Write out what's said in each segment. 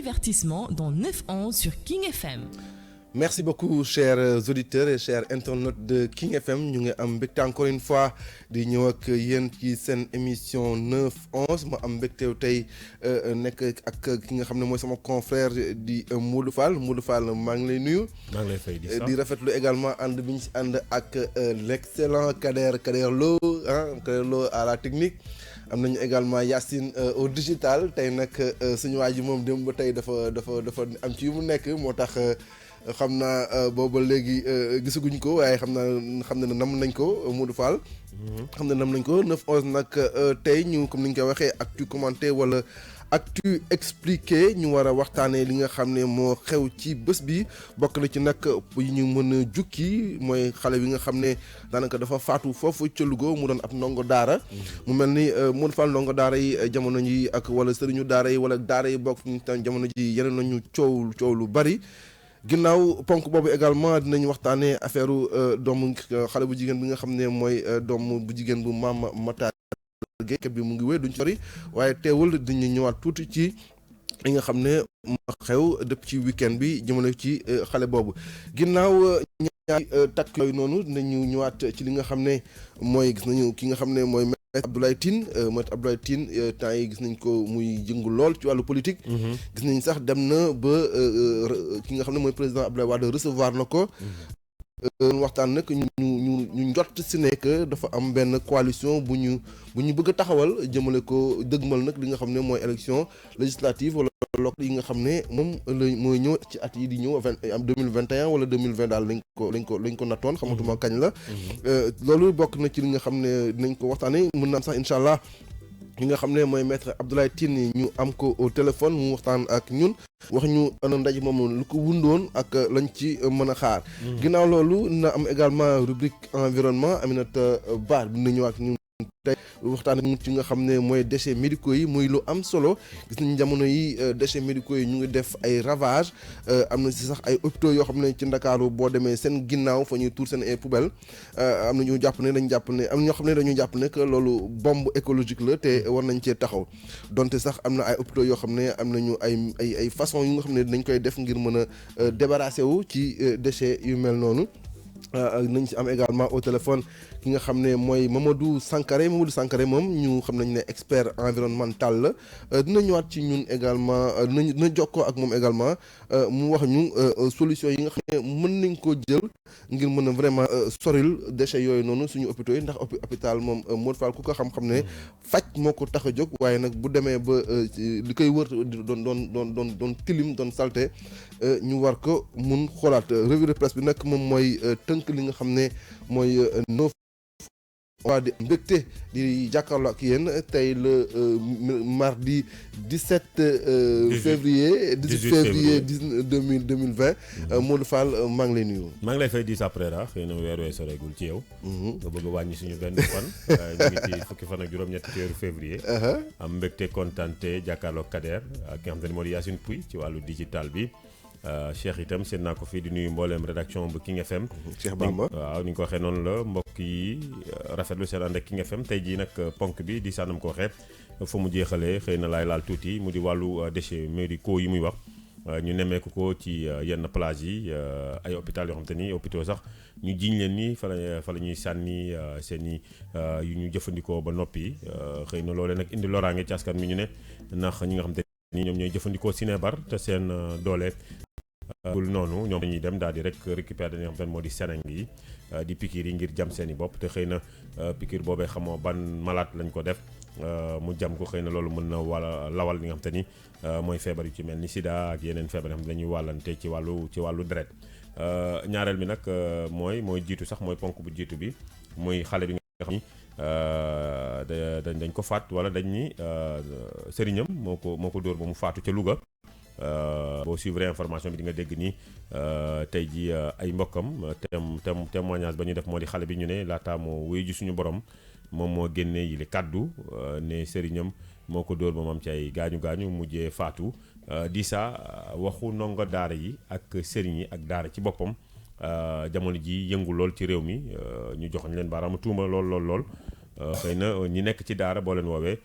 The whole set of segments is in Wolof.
divertissement dans 9-11 sur King FM. Merci beaucoup chers auditeurs et chers internautes de King FM ñu ngi am mbégte encore une fois di ñëw ak yéen ci seen émission 9-11 ma am mbégte tey nekk ak ki nga xam ne mooy sama confrère di Modou Fall maa ngi lay nuyu. maa ngi lay fay di rafetlu également ànd bi ñu si ànd ak l'excellent Kader Lo Kader Lo à la technique. am nañu également Yacine au digital tey nag suñu waa ji moom démb ba tey dafa am ci yu mu nekk moo tax. xam naa booba léegi gisaguñ ko waaye xam na nam nañ ko Modou Fall. xam na nam nañ ko 9-11 nag tey ñu comme ni ñu koy waxee actu commenté wala actu expliqué ñu war a waxtaanee li nga xam ne moo xew ci bés bi bokk na ci nag yi ñu mën a jukki mooy xale bi nga xam ne daanaka dafa faatu foofu ca Louga mu doon ab ndongo daara. mu mel ni Modou Fall ndongo daara yi jamono ji ak wala sëriñu daara yi wala daara yi bokk jamono ji yeneen nañu coow lu bari. ginnaaw ponk boobu également dinañ waxtaanee affaire doomu xale bu jigéen bi nga xam ne mooy doomu bu jigéen bu Mame Matar Gueye bi mu ngi wéy duñ sori waaye teewul dañu ñëwaat tuuti ci li nga xam ne moo xew dëpp ci week-end bi jëmale ci xale boobu ginnaaw ñaari takk yooyu noonu dinañu ñëwaat ci li nga xam ne mooy gis nañu ki nga xam ne mooy Maître Abdoulaye Tine temps yi gis nañ ko muy yëngu lool ci wàllu politique. gis nañ sax dem na ba ki nga xam ne mooy président Abdoulaye Wade recevoir na ko. waxtaan nag ñu njott si ne que dafa am benn coalition bu ñu bëgg a taxawal jëmale ko dëgmal nag li nga xam ne mooy élection législative wala locale yi nga xam ne moom mooy ñëw ci at yi di ñëw am 2021 wala 2020 daal lañ ko nattoon xamatuma kañ la. loolu bokk na ci li nga xam ne dinañ ko waxtaanee mën na am sax incha allah. li nga xam ne mooy maître Abdoulaye Tine ñu am ko au téléphone mu waxtaan ak ñun wax ñu ndaje moom lu ko wundoon ak lañ ci mën a xaar. ginnaaw loolu na am également rubrique environnement Aminata Ba dina ñëw ak ñun tey waxtaan ak ci nga xam ne mooy déchets médicaux yi muy lu am solo gis nañ jamono yi déchets médicaux yi ñu ngi def ay ravage am na si sax ay hôpitaux yoo xam ne ci Ndakaaru boo demee seen ginnaaw fa ñuy tuur seen ay poubelle am na ñu jàpp ne am ñoo xam ne dañu jàpp ne que loolu bombe écologique la te war nañ cee taxaw donte sax am na ay hôpitaux yoo xam ne am nañu ay façon yu nga xam ne dinañ koy def ngir mën a débarrasser wu ci déchets yu mel noonu nañ ci am également au téléphone ki nga xam ne mooy Mamadou Sankaré moom ñu xam nañ ne expert environnemental la dina ñëwaat ci ñun également dina jokkoo ak moom également mu wax ñu solution yi nga xam ne mën nañ ko jël ngir mën a vraiment soril déchets yooyu noonu suñu hôpitaux yi ndax hôpital moom Modou Fall ku ko xam-xam ne faj moo ko tax a jóg waaye nag bu demee ba li koy wër doon tilim doon salté ñu war ko mun xoolaat revue de presse bi nag moom mooy tënk li nga xam ne mooy waa di mbégte di jàkkaarloo ak yéen tey le mardi 17 février 2020 Modou Fall maa ngi lay nuyu. maa ngi lay fay 10 après ra xëy na weer wee soreegul ci yow. nga bëgg a wàññi suñu benn fan. ñu ngi ci fukki fan ak juróom-ñetti ci weeru février. am mbégte kontaante jàkkaarloo Kader ak ki nga xam te ne moo di Yacine Pouy ci wàllu digital bi. Cheikh itam seen naa ko fii di nuyu mbooleem rédaction bu King FM. Cheikh Bamba waaw ni nga ko waxee noonu la mbokk yi rafetlu seen ànd ak King FM tey jii nag ponk bi di sànnam ko waxee fa mu jeexalee xëy na laay laal tuuti mu di wàllu déchets médicaux yi muy wax ñu nemmeeku ko ci yenn plage yi ay hôpital yoo xam te ni hôpitaux sax ñu jiñ leen ni fa la ñuy sànni seen i yu ñu jëfandikoo ba noppi xëy na loolee nag indi loraange ci askan mi ñu ne ndax ñi nga xam te ni ñoom ñooy jëfandikoo sinébar te seen doole. bul noonu ñoom dañuy dem daal di rek récupérer dañoo xam te moo di seringue yi di piqûre yi ngir jam seen i bopp te xëy na piqûre boobee xamoo ban malade lañ ko def mu jam ko xëy na loolu mën na wala lawal li nga xam te ni mooy feebar yu ci mel ni sida ak yeneen feebar yoo xam ne dañuy wàllante ci wàllu deret ñaareel bi nag mooy jiitu sax mooy ponk bu jiitu bi muy xale bi nga xam ni dañ ko faat wala dañ ni sëriñam moo ko dóor ba mu faatu ca Louga. boo suivre information bi di nga dégg ni tey ji ay mbokkam témoignage ba ñu def moo di xale bi ñu ne laata moo wuyu ji suñu borom moom moo génnee yi li kàddu ne sëriñam moo ko dóor ba mu am ci ay gaañu mujjee faatu di saa waxu ndongo daara yi ak sëriñ yi ak daara ci boppam jamono ji yëngu lool ci réew mi ñu joxoñ leen baaraamu tuuma lool xëy na ñi nekk ci daara boo leen woowee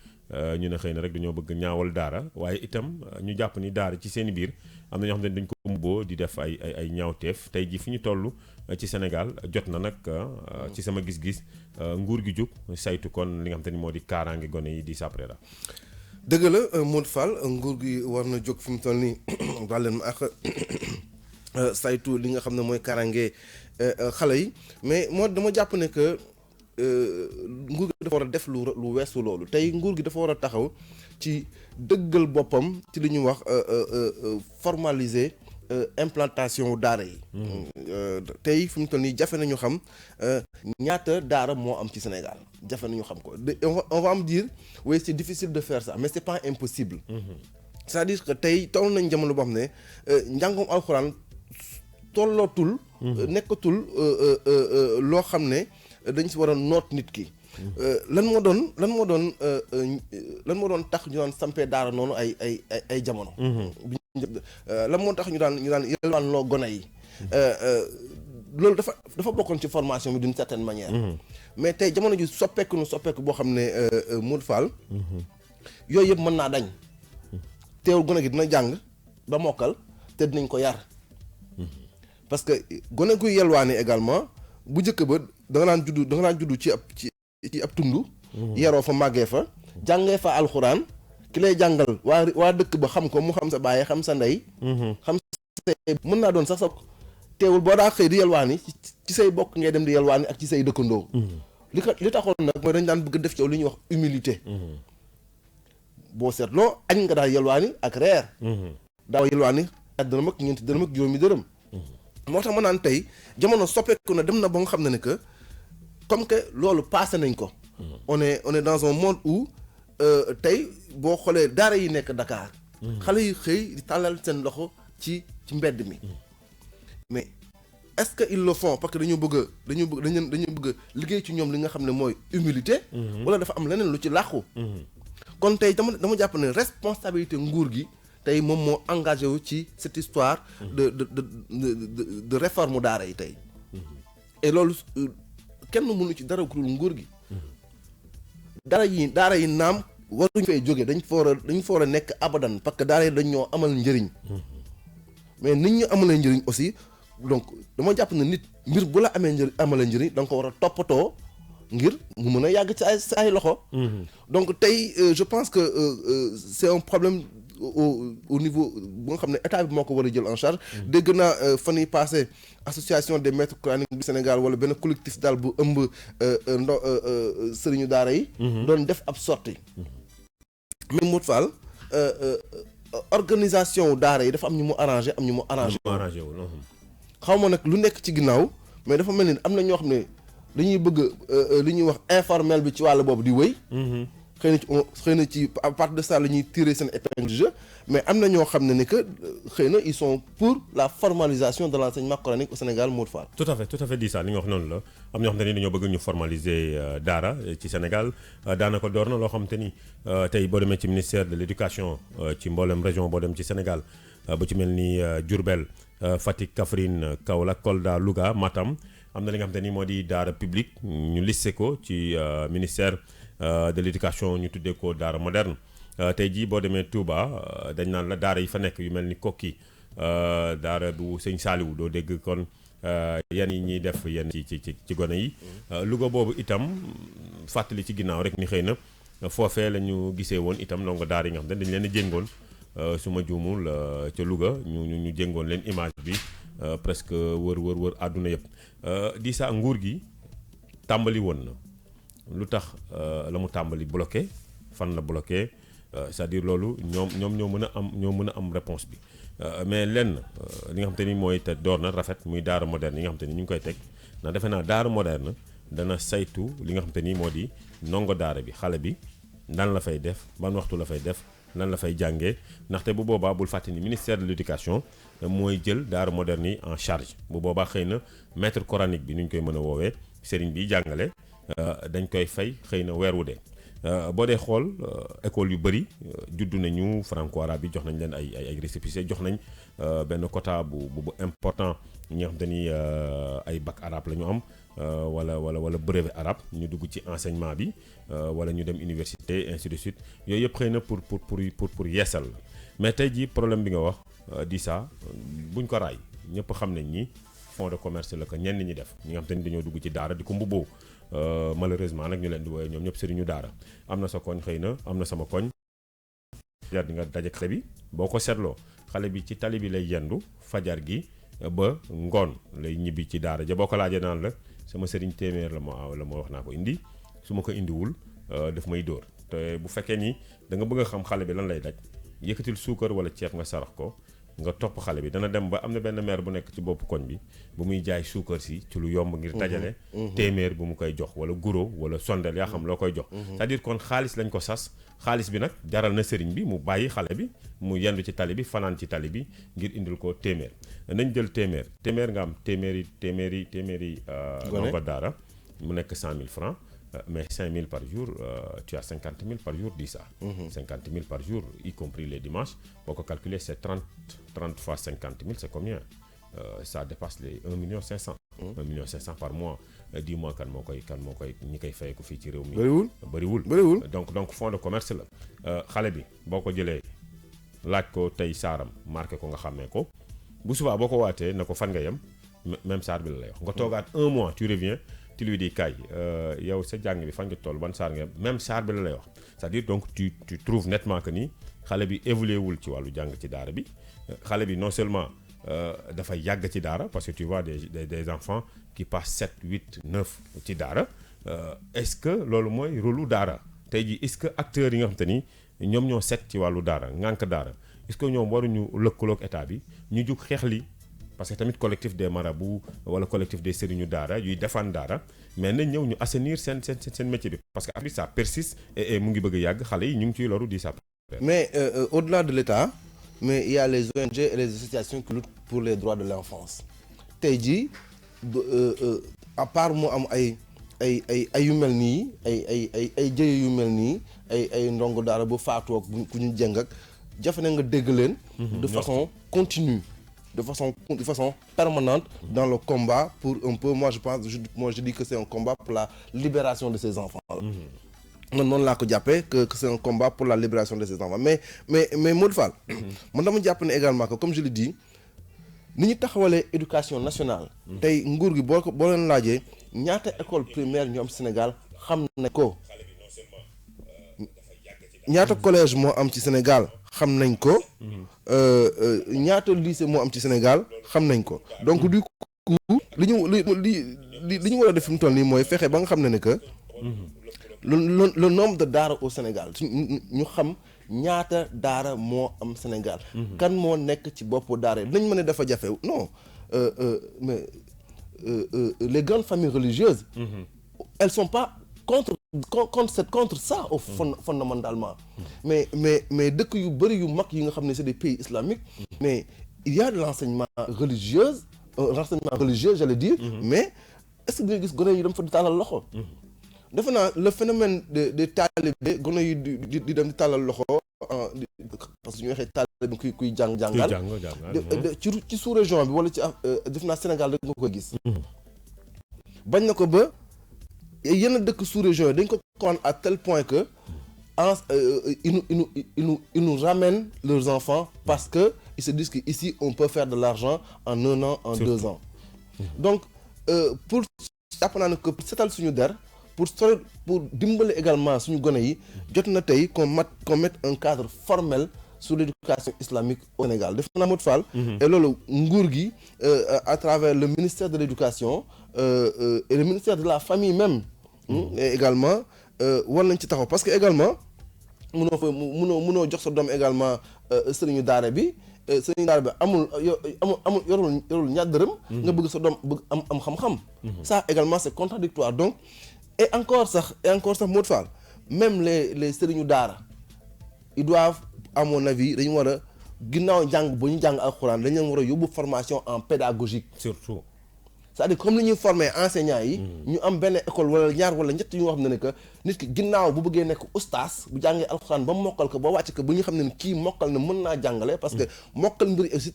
ñu ne xëy na rek dañoo bëgg ñaawal daara waaye itam ñu jàpp ni daara ci seen i biir am na ñoo xam ne dañ ko mubboo di def ay ñaawteef tey ji fi ñu toll ci Sénégal jot na nag ci sama gis-gis nguur gi jóg saytu kon li nga xam te ni moo di kaaraange gone yi di Saprera. dëgg la Modou Fall nguur gi war na jóg fi mu toll nii daal leen ma ak saytu li nga xam ne mooy kaaraange xale yi mais moo dama jàpp ne que nguur gi dafa war a def lu weesu loolu tey nguur gi dafa war a taxaw ci dëggal boppam ci li ñuy wax formaliser implantation daara yi. tey fi mu toll nii jafe nañu xam ñaata daara moo am ci Sénégal jafe nañu xam ko on va me dire oui c'est difficile de faire ça mais c'est pas impossible. c'est-à-dire que tey toll nañ jamono boo xam ne njàngum alxuraan tollootul. nekkatul loo xam ne dañ si war a noot nit ki. lan moo doon tax ñu daan sampee daara noonu ay jamono. lan moo tax ñu daan yelwaan loo gone yi. loolu dafa bokkoon ci formation bi d'une certaine manière. mais tey jamono ji soppeeku boo xam ne Modou Fall. yooyu yëpp mën naa dañ. teewul gone gi dina jàng ba mokkal te dinañ ko yar. parce que gone guy yelwaane également bu njëkk ba da nga naan juddu ci ab tund. yaroo fa màggee fa. jàngee fa alxuraan ki lay jàngal waa dëkk ba xam ko mu xam sa baay xam sa ndey. xam sa mën naa doon sax sa teewul boo daa xëy di yelwaani ci say bokk ngay dem di yelwaani ak ci say dëkkandoo. li taxoon nag mooy dañ daan bëgg def ci li ñuy wax humilité. boo seetloo añ nga daal yelwaani ak reer. daaw yelwaani ñaar dërëm ak ñeenti dërëm ak juróomi dërëm. moo tax ma naan tey jamono soppeeku na dem na ba nga xam ne que comme que loolu passé nañ ko. on est dans un monde où tey boo xoolee daara yi nekk Dakar. xale yi xëy di tàllal seen loxo ci mbedd mi. mais est-ce que ils le font parce que dañu bëgg liggéey ci ñoom li nga xam ne mooy humilité. wala dafa am leneen lu ci làqu. kon tey dama jàpp ne responsabilité nguur gi tey moom moo engagé wu ci cette histoire de réforme daara yi tey. et loolu kenn mënu ci dara ku dul nguur gi. daara yi naam waruñu fay jóge dañ fa war a nekk abadan parce que daara yi dañ ñoo amal njëriñ. mais nit ñu amalee njëriñ aussi donc dama jàpp ne nit mbir bu la amalee njëriñ da nga ko war a toppatoo ngir mu mën a yàgg ci ay loxo. donc tey je pense que c'est un problème au niveau bu nga xam ne état bi moo ko war a jël en charge. dégg naa fan yii passé association des maîtres coraniques du Sénégal wala benn collectif daal bu ëmb sëriñu daara yi. doon def ab sortie. mais Modou Fall organisation daara yi dafa am ñu mu arrangé am ñu mu arrangé. xaw ma nag lu nekk ci ginnaaw mais dafa mel ni am na ñoo xam ne dañuy bëgg li ñuy wax informel bi ci wàll boobu di wéy. xëy na ci à partir de ça la ñuy tirer seen épingle du jeu mais am na ñoo xam ne ni que xëy na ils sont pour la formalisation de l'enseignement coranique au Sénégal Modou Fall. tout à fait di ça li nga wax noonu la am ñoo xam te ni dañoo bëgg ñu formaliser daara ci Sénégal daanaka door na loo xam te ni tey boo demee ci ministère de l'éducation ci mboolem région boo dem ci Sénégal bu ci mel ni Diourbel Fatick Kaffrine Kaolack Kolda Louga Matam am na li nga xam te ni moo di daara publique ñu listé ko ci ministère de l'éducation ñu tuddee ko daara moderne tey jii boo demee Touba dañ naan la daara yi fa nekk yu mel ni Kokki daara bu Sëñ Saaliwu doo dégg kon yenn yi ñuy def yenn ci gone yi Louga boobu itam fàttali ci ginnaaw rek ni xëy na foofee la ñu gisee woon itam ndongo daara yi nga xam ne dañ leen a jéngoon su ma juumul ca Louga ñu jéngoon leen image bi presque wër àdduna yëpp di sa nguur gi tàmbali woon na lu tax la mu tàmbali bloqué fan la bloqué c'est-à-dire loolu ñoom ñoo mën a am réponse bi mais lenn li nga xam te ni mooy te door na rafet muy daara moderne yi nga xam te ni ñu ngi koy teg ndax defe naa daara moderne dana saytu li nga xam te ni moo di ndongo daara bi xale bi lan la fay def ban waxtu la fay def lan la fay jàngee ndaxte bu boobaa bul fàtte ni ministère de l'éducation mooy jël daara moderne yi en charge bu boobaa xëy na maître coranique bi ni ñu koy mën a woowee sëriñ bi jàngale dañ koy fay xëy na weer wu dee boo dee xool école yu bëri juddu nañu franco-arabe yi jox nañ leen ay récépissé jox nañ benn quota bu important ñi nga xam te ni ay bac arabe la ñu am wala brevet arabe ñu dugg ci enseignement bi wala ñu dem université ainsi de suite yooyu yëpp xëy na pour yeesal mais tey jii problème bi nga wax di ça buñ ko raay ñëpp xam nañ ni fonds de commerce la ko ñenn ñi def ñi nga xam te ni dañoo dugg ci daara di ko mbubboo malheureusement nag ñu leen di wooye ñoom ñëpp sëriñu daara am na sa koñ xëy na am na sama koñ fajar di nga daje xale bi boo ko seetloo xale bi ci tali bi lay yendu fajar gi ba ngoon lay ñibbi ci daara ja boo ko laajee naan la sama sëriñ téeméer la ma wax naa ko indi su ma ko indiwul daf may dóor te bu fekkee ni da nga bëgg a xam xale bi lan lay daj yëkkatil suukar wala ceeb nga sarax ko nga topp xale bi dana dem ba am na benn maire bu nekk ci boppu koñ bi bu muy jaay suukar si ci lu yomb ngir dajale téeméer bu mu koy jox wala guro wala sondel yaa xam loo koy jox c'est-à-dire kon xaalis lañ ko sas xaalis bi nag jaral na sëriñ bi mu bàyyi xale bi mu yendu ci tali bi fanaan ci tali bi ngir indil ko téeméer nañ jël téeméer nga am téeméeri ndongo daara mu nekk 100 000 francs mais 5 000 par jour tu as 50 000 par jour dis ça 50 000 par jour y compris les dimanches boo ko calculer c'est 30 fois 50 000 c'est combien ça dépasse les 1 500 000 1 500 000 par mois dis-moi kan moo koy ñi koy fay ko fii ci réew mi bëriwul donc fonds de commerce la xale bi boo ko jëlee laaj ko tey saaram marqué ko nga xàmmee ko bu subaa boo ko waatee na ko fan nga yem même saar bi la lay wax nga toogaat 1 mois tu reviens tu lui dis kaay yow sa jàng bi fan nga toll ban saar nga même saar bi la lay wax c'est-à-dire donc tu trouves nettement que ni xale bi évolué wul ci wàllu jàng ci daara bi xale bi non seulement dafa yàgg ci daara parce que tu vois des enfants qui passent 7 8 9 ci daara est-ce que loolu mooy rôlu daara tey jii est-ce que acteurs yi nga xam te ni ñoom ñoo set ci wàllu daara ngànk daara est-ce que ñoom waruñu lëkkaloog état bi ñu jug xeex li parce que tamit collectif des marabouts wala collectif des sëriñu daara yuy defaan daara mais nañ ñëw ñu assainir seen métier bi parce que après ça persiste et mu ngi bëgg a yàgg xale yi ñu ngi ciy loru di ça. Mais au-delà de l'État mais il y a les ONG et les associations qui luttent pour les droits de l'enfance tey jii à part mu am ay yu mel nii ay jëye yu mel nii ay ndongo daara bu faatoo ak ku ñu jëng ak jafe na nga dégg leen de façon continue de façon permanente dans le combat pour un peu je dis que c'est un combat pour la libération de ces enfants là man noonu laa ko jàppee que c'est un combat pour la libération de ces enfants mais Modou Fall man dama jàpp ne également que comme je l'ai dit ni ñu taxawalee éducation nationale tey nguur gi boo leen laajee ñaata école primaire ñu am Sénégal xam nañ ko ñaata collège moo am ci Sénégal xam nañ ko ñaata lycée moo am ci Sénégal xam nañ ko donc du coup li ñu war a def fi mu toll nii mooy fexe ba nga xam ne que le nombre de daara au Sénégal ñu xam ñaata daara moo am Sénégal kan moo nekk ci boppu daara yi dinañ mën a dafa jafe non mais les grandes familles religieuses elles sont pas contre ça fondamentalement mais dëkk yu bëri yu mag yi nga xam ne c'est des pays islamiques mais il y a de l'enseignement religieux j'allais dire mais est-ce que dina gis gone yi dama fa di tàllal loxo defe naa le phénomène de talibé gone yi di dem di tàllal loxo parce que ñu waxee talibé kuy jàngal ci sous-région bi wala ci def naa Sénégal rek nga ko gis bañ na ko ba yenn dëkk sous-région yi dañ ko comprendre à tel point que ils nous ramènent leurs enfants parce que ils se disent que ici on peut faire de l'argent en 1 an en 2 ans donc pour jàpp naa ne que setal suñu der pour dimbali également suñu gone yi jot na tey qu'on mette un cadre formel sur l'éducation islamique au Sénégal def na Modou Fall et loolu nguur gi à travers le ministère de l'éducation et le ministère de la famille même et également war nañ ci taxaw parce que également munoo jox sa doom également sëriñu daara bi amul yorul ñaar dërëm nga bëgg sa doom bëgg am xam-xam ça également c'est contradictoire donc et encore sax Modou Fall même les sëriñu daara ils doivent à mon avis dañu war a ginnaaw jàng bu ñu jàng alxuraan dañu leen war a yóbbu formation en pédagogique surtout c'est-à-dire comme li ñuy former enseignants yi. ñu am benn école wala ñaar wala ñett yoo xam ne que nit ki ginnaaw bu bëggee nekk ustaas bu jàngee alxuraan ba mokkal ko ba wàcc ko ba ñu xam ne kii mokkal na mën naa jàngale parce que mokkal mbir aussi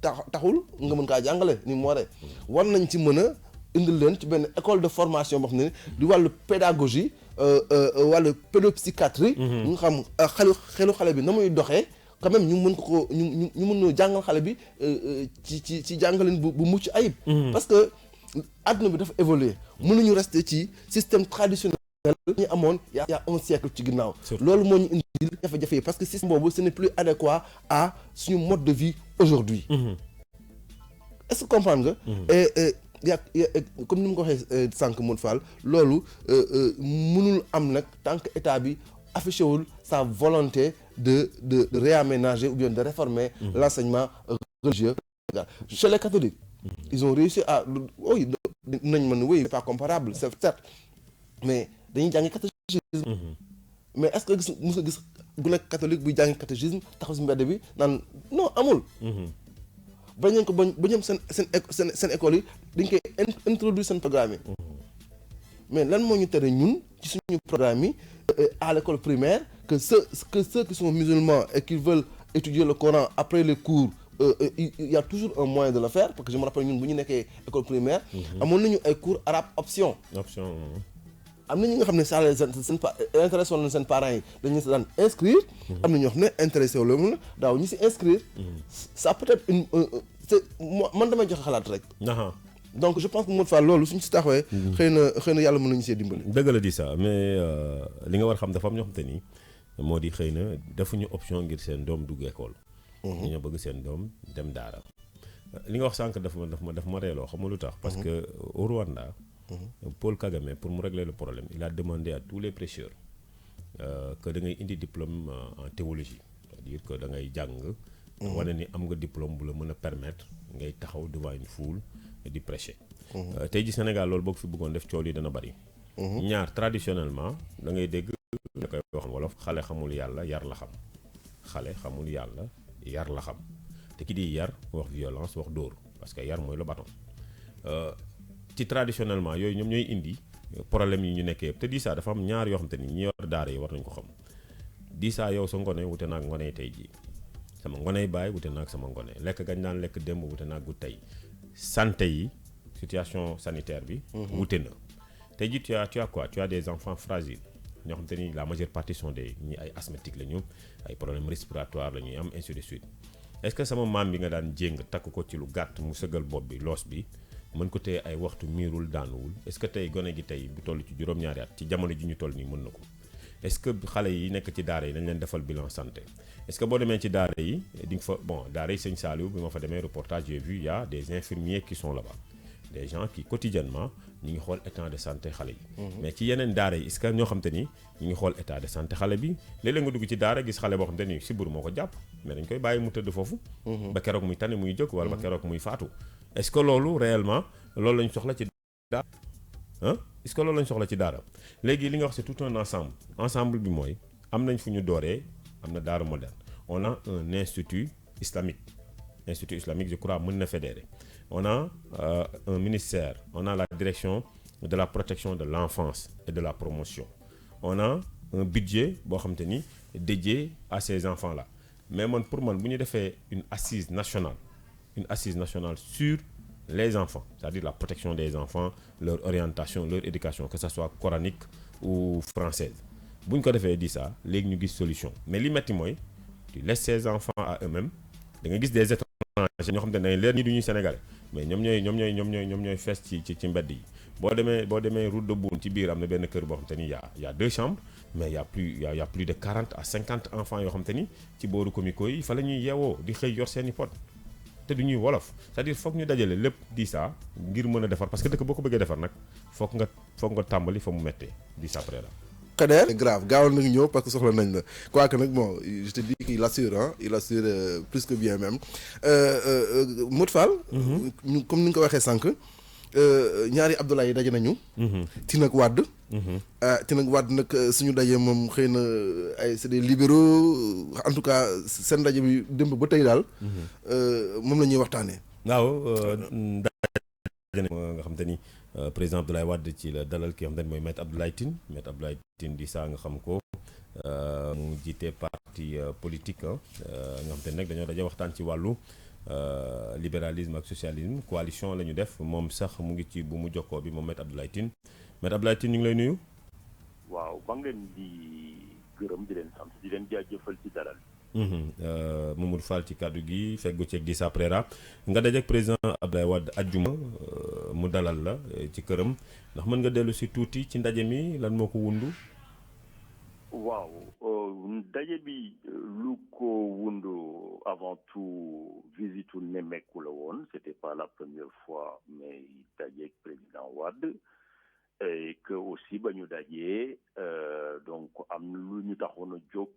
taxul nga mën kaa jàngale ni mu waree. war nañ ci mën a indil leen ci benn école de formation boo xam ne di wàllu pédagogie wàllu pédopsychiatrie. ñu xam xelu xale bi na muy doxee. quand même ñu mën ko ñu mën a jàngal xale bi ci jàngaleen bu mucc ayib. parce que àdduna bi dafa évoluer mënuñu rester ci système traditionnel ñu amoon y a un siècle ci ginnaaw. loolu moo ñu indil jafe-jafe yi parce que système boobu ce n'est plus adéquat à suñu mode de vie aujourd'hui. Est-ce que comprendre nga. et comme ni mu ko waxee sànq Modou Fall loolu mënul am nag tant que état bi affiché wul sa volonté de réaménager ou bien de réformer l'enseignement religieux. Chez les catholiques, ils ont réussi à... Oui, c'est pas comparable, c'est certes. Mais dañuy jàngi catéchisme. Mais est-ce que mos nga gis gu nekk catholique buy jàngi catéchisme taxaw si mbedd bi naan non amul. bañ nañ ko ba ñoom seen école yi dañ koy introduire seen programme yi. mais lan moo ñu tere ñun ci suñu programme yi à l'école primaire que ceux qui sont musulmans et qui veulent étudier le Coran après les cours il y a toujours un moyen de le faire parce que je me rappelle ñun bu ñu nekkee école primaire amoon nañu ay cours arabe option am na ñi nga xam ne ça les intéressé woon na seen parents yi dañu si daan inscrire am na ñoo xam ne intéressé wu la daaw ñu si inscrire ça peut être man damay joxe xalaat rek. Donc je pense que Modou Fall loolu suñu si taxawee. xëy na yàlla mën nañu see dimbali. dëgg la di ça mais li nga war xam dafa am ñoo xam te ni moo di xëy na defuñu option ngir seen doom dugg école. ñu bëgg seen doom dem daara. li nga wax sànq daf ma reeloo xam nga lu tax. parce que au Rwanda. Paul Kagame pour mu régler le problème il a demandé à tous les prêcheurs que da ngay indi diplôme en théologie c'est-à-dire que da ngay jàng. wane ni am nga diplôme bu la mën a permettre ngay taxaw devant une foule. di prêcher. tey ji Sénégal loolu boo ko fi bëggoon def coow yi dana bari. ñaar traditionnellement da ngay dégg da koy wax wolof xale xamul yàlla yar la xam xale xamul yàlla yar la xam te ki di yar wax violence wax dóor parce que yar mooy le bâton ci traditionnellement yooyu ñoom ñooy indi problème yi ñu nekkee yëpp te di saa dafa am ñaar yoo xam te ni ñi yor daara yi war nañ ko xam di saa yow sa ngone wute naag ngone tey jii sama ngoney baay wute naag sama ngone lekk gañ daan lekk démb wute naag gu tey santé yi situation sanitaire bi wute na tey jii tu as quoi tu as des enfants fragiles ñoo xam te ni la majeure partie sont des ñi ay asthmatiques la ñu ay problèmes respiratoires la ñuy am ainsi de suite est-ce que sama maam bi nga daan jéng takk ko ci lu gàtt mu sëgal bopp bi loos bi mën ko téye ay waxtu miirul daanuwul est-ce que tey gone gi tey bu toll ci juróom-ñaari at ci jamono ji ñu toll nii mën na ko est-ce que xale yi nekk ci daara yi dañ leen defal bilan santé est-ce que boo demee ci daara yi di nga fa bon daara yi Sëñ Saliou bi ma fa demee reportage j'ai vu il y a des infirmiers qui sont là-bas des gens qui quotidiennement ñi ngi xool état de santé xale yi mais ci yeneen daara yi est-ce que ñoo xam te ni ñi ngi xool état de santé xale bi léeg-léeg nga dugg ci daara gis xale boo xam te ni sibbiru moo ko jàpp mais dañ koy bàyyi mu tëdd foofu ba keroog muy tane muy jóg wala ba keroog muy faatu est-ce que loolu réellement loolu lañ soxla ci daara est-ce que loolu lañ soxla ci daara léegi li nga wax c'est tout un ensemble bi mooy am nañ fu ñu dooree am na daara moderne on a un institut islamique je crois mën na fédérer on a un ministère on a la direction de la protection de l'enfance et de la promotion on a un budget boo xam te ni dédié à ces enfants là mais man pour man bu ñu defee une assise nationale sur les enfants c'est-à-dire la protection des enfants leur orientation leur éducation que ça soit coranique ou française bu ñu ko defee di ça léegi ñu gis solution mais li metti mooy tu laisses ces enfants à eux-mêmes da nga gis des étrangers ñoo xam te ne leer ñi du ñuy sénégalais mais ñoom ñooy fees ci mbedd yi boo demee route de Boune ci biir am na benn kër boo xam te ni y a 2 chambres mais y a plus de 40 à 50 enfants yoo xam te ni ci booru comico yi fa la ñuy yeewoo di xëy yor seeni pot te du ñuy wolof c'est-à-dire foog ñu dajale lépp di ça ngir mën a defar parce que dëkk boo ko bëggee defar nag foog nga tàmbali fa mu méttee di ça après là. Kader c'est grave gaawal nañu ñëw parce que soxla nañ la quoique nag bon je te dis qu'il assure il assure plus que bien même Modou Fall comme ni nga ko waxee sànq ñaari Abdoulaye yi daje nañu Tine ak Wade nag suñu daje moom xëy na ay c'est des libéraux en tout cas seen daje bi démb ba tey daal moom la ñuy waxtaanee waaw nga xam te ni président Abdoulaye Wade ci la dalal ki nga xam te ni mooy maître Abdoulaye Tine di saa nga xam ko mu jiite parti politique nga xam te ni nag dañoo daje waxtaan ci wàllu libéralisme ak socialisme coalition la ñu def moom sax mu ngi ci bu mu jokkoo bi moom maître Abdoulaye Tine ñu ngi lay nuyu. waaw ba nga leen di gërëm di leen sant di leen jaajëfal ci dalal. Mamadou Fall ci kàddu gi feggu ceeg di sa préra nga dajeek président Abdoulaye Wade ajjuma mu dalal la ci këram ndax mën nga dellu si tuuti ci ndaje mi lan moo ko wundu. waaw ndaje bi lu ko wundu avant tout visitu nemmeeku la woon c'était pas la première fois mais dajeek président Wade et que aussi ba ñu dajee donc am lu ñu taxoon a jóg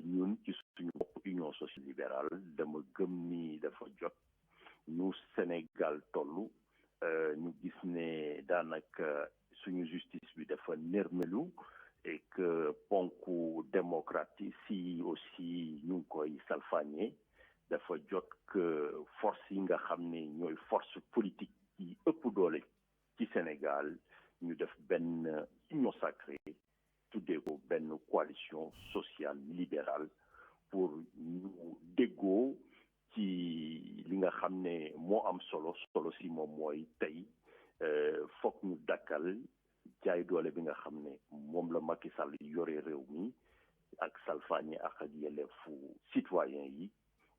ñun ci suñu bopp union sociale libérale dama gëm ni dafa jot ñu Sénégal tollu ñu gis ne daanaka suñu justice bi dafa nërmelu et que ponku démocratie si aussi ñu ngi koy salfaañe dafa jot que force yi nga xam ne ñooy force politique yi ëpp doole ci Sénégal ñu def benn union sacrée tuddee ko benn coalition sociale libérale pour ñu déggoo ci li nga xam ne moo am solo si moom mooy tey foog ñu dakkal jaay doole bi nga xam ne moom la Macky Sall yore réew mi ak salfaañe ak yelleefu citoyen yi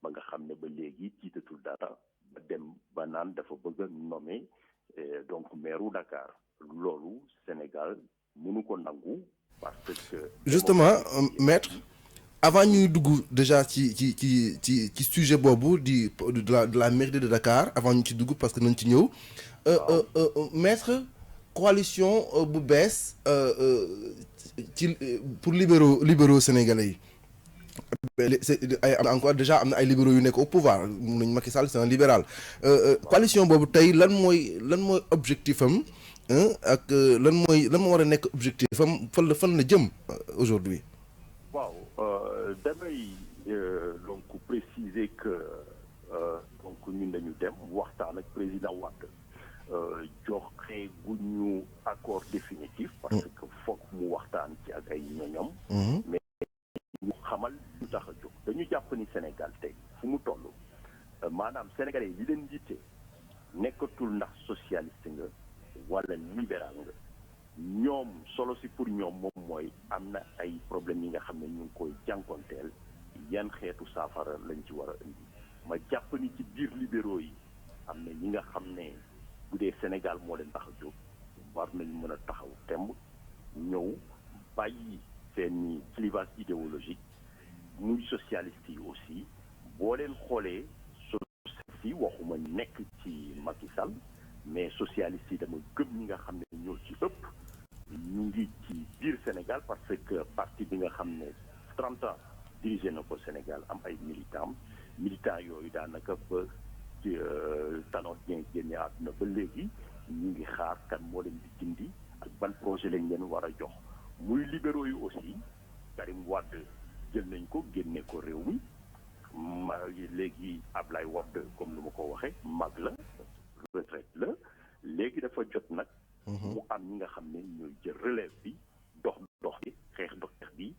ba nga xam ne ba léegi tiitatul dara ba dem ba naan dafa bëgg a nommer donc maire Dakar loolu Sénégal mënu ko nangu parce que justement maître avant ñuy dugg déjà ci sujet boobu de la mairie de Dakar avant ñu ci dugg parce que nañ ci ñëw maître coalition bu bees ci pour libéraux sénégalais yi encore déjà am na ay libéraux yu nekk au pouvoir mun nañ Macky Sall c'est un libéral coalition boobu tey lan mooy objectif am ak lan moo war a nekk objectif am fan la jëm aujourd'hui. waaw damay donc préciser que donc ñun dañu dem waxtaan ak président Wade joxe gu ñu accord définitif parce que foog mu waxtaan ci ak ay ñoñom mais ñu xamal lu tax a jóg dañu jàpp ni Sénégal tey fu mu toll maanaam sénégalais yi leen jiite nekkatul ndax socialiste nga wala libéral nga ñoom solo si pour ñoom moom mooy am na ay problèmes yi nga xam ne ñu ngi koy jànkonteel yan xeetu saafara lañ ci war a indi ma jàpp ni ci biir libéraux yi am na ñi nga xam ne bu dee Sénégal moo leen tax a jóg war nañu mën a taxaw temb ñëw bàyyi seeni clivage idéologique muy socialiste yi aussi boo leen xoolee socialiste yi waxuma nekk ci Macky Sall mais socialiste yi dama gëm ñi nga xam ne ñoo ci ëpp ñu ngi ci biir Sénégal parce que parti bi nga xam ne 30 ans dirigé na ko Sénégal am ay militants yooyu daanaka ba Tanor Dieng génne àdduna ba léegi ñu ngi xaar kan moo leen di dindi ak ban projet lañ leen war a jox muy libéraux yi aussi Karim Wade jël nañ ko génne ko réew mi léegi Ablaye Wade comme lu ma ko waxee mag la retraite la léegi dafa jot nag mu am ñi nga xam ne ñooy jël relève bi dox bi xeex bi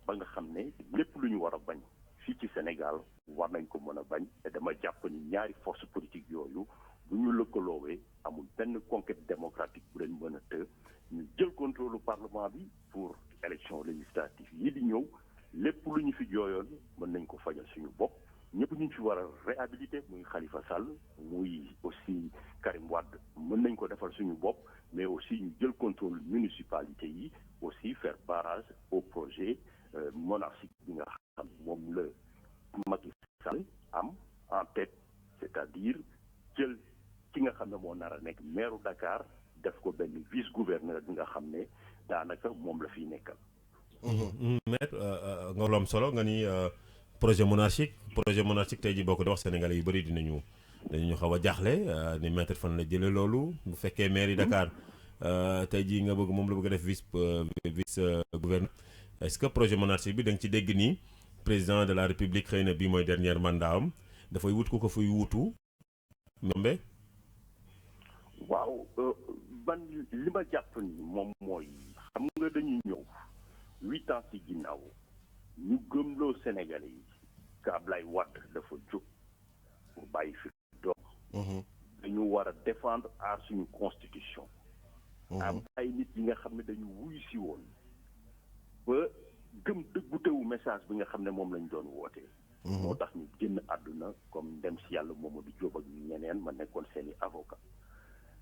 ba nga xam ne lépp lu ñu war a bañ fii ci Sénégal war nañ ko mën a bañ te dama jàpp ni ñaari force politique yooyu bu ñu lëkkaloowee amul benn conquête démocratique bu leen mën a të ñu jël contrôle parlement bi pour élection législative yi di ñëw lépp lu ñu fi jooyoon mën nañ ko fajal suñu bopp ñëpp ñu ci war a réhabiliter muy Khalifa Sall muy aussi Karim Wade mën nañ ko defal suñu bopp mais aussi ñu jël contrôle municipalité yi aussi faire barrage au projet monarchique bi nga xam moom la Macky Sall am en tête c'est-à-dire jël ki nga xam ne moo nar a nekk maire Dakar def ko benn vice gouverneur bi nga xam ne daanaka moom la fiy nekkal. maître nga lom solo nga ni projet monarchique tey jii boo ko di wax Sénégalais yu bëri dinañu xaw a jaaxle ni maître fan la jëlee loolu bu fekkee maire yi Dakar tey jii nga bëgg moom la bëgg a def vice gouverneur est-ce que projet monarchique bi da nga ci dégg nii président de la République xëy na bii mooy dernier mandat am dafay wut ku ko fuy wuutu Nombe. waaw ban li ma jàpp ni moom mooy xam nga dañuy ñëw 8 ans ci ginnaaw ñu gëmloo Sénégalais yi que Ablaye Wade dafa jóg pour bàyyi fi doom dañu war a défendre à suñu constitution am ay nit yi nga xam ne dañu wuyu si woon ba gëm dëggu tewu message bi nga xam ne moom lañ doon wootee moo tax ñu génn àdduna comme dem si yàlla Mamadou Diop ak ñeneen ma nekkoon seeni avocat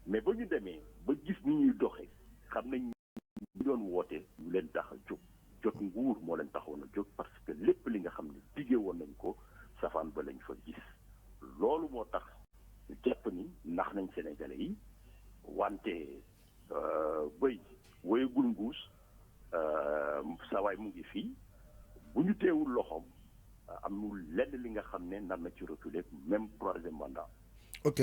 mais ba ñu demee ba gis ni ñuy doxee xam nañ ñu doon woote ñu leen tax a jóg jot nguur moo leen taxoon a jóg parce que lépp li nga xam ne diggee woon nañ ko safaan ba lañ fa gis loolu moo tax ñu jàpp ni nax nañ Sénégalais yi wante bëy woyagul mbuus sawaay mu ngi fii bu ñu teewul loxoom amul lenn li nga xam ne nar na ci reculer même troisième mandat. ok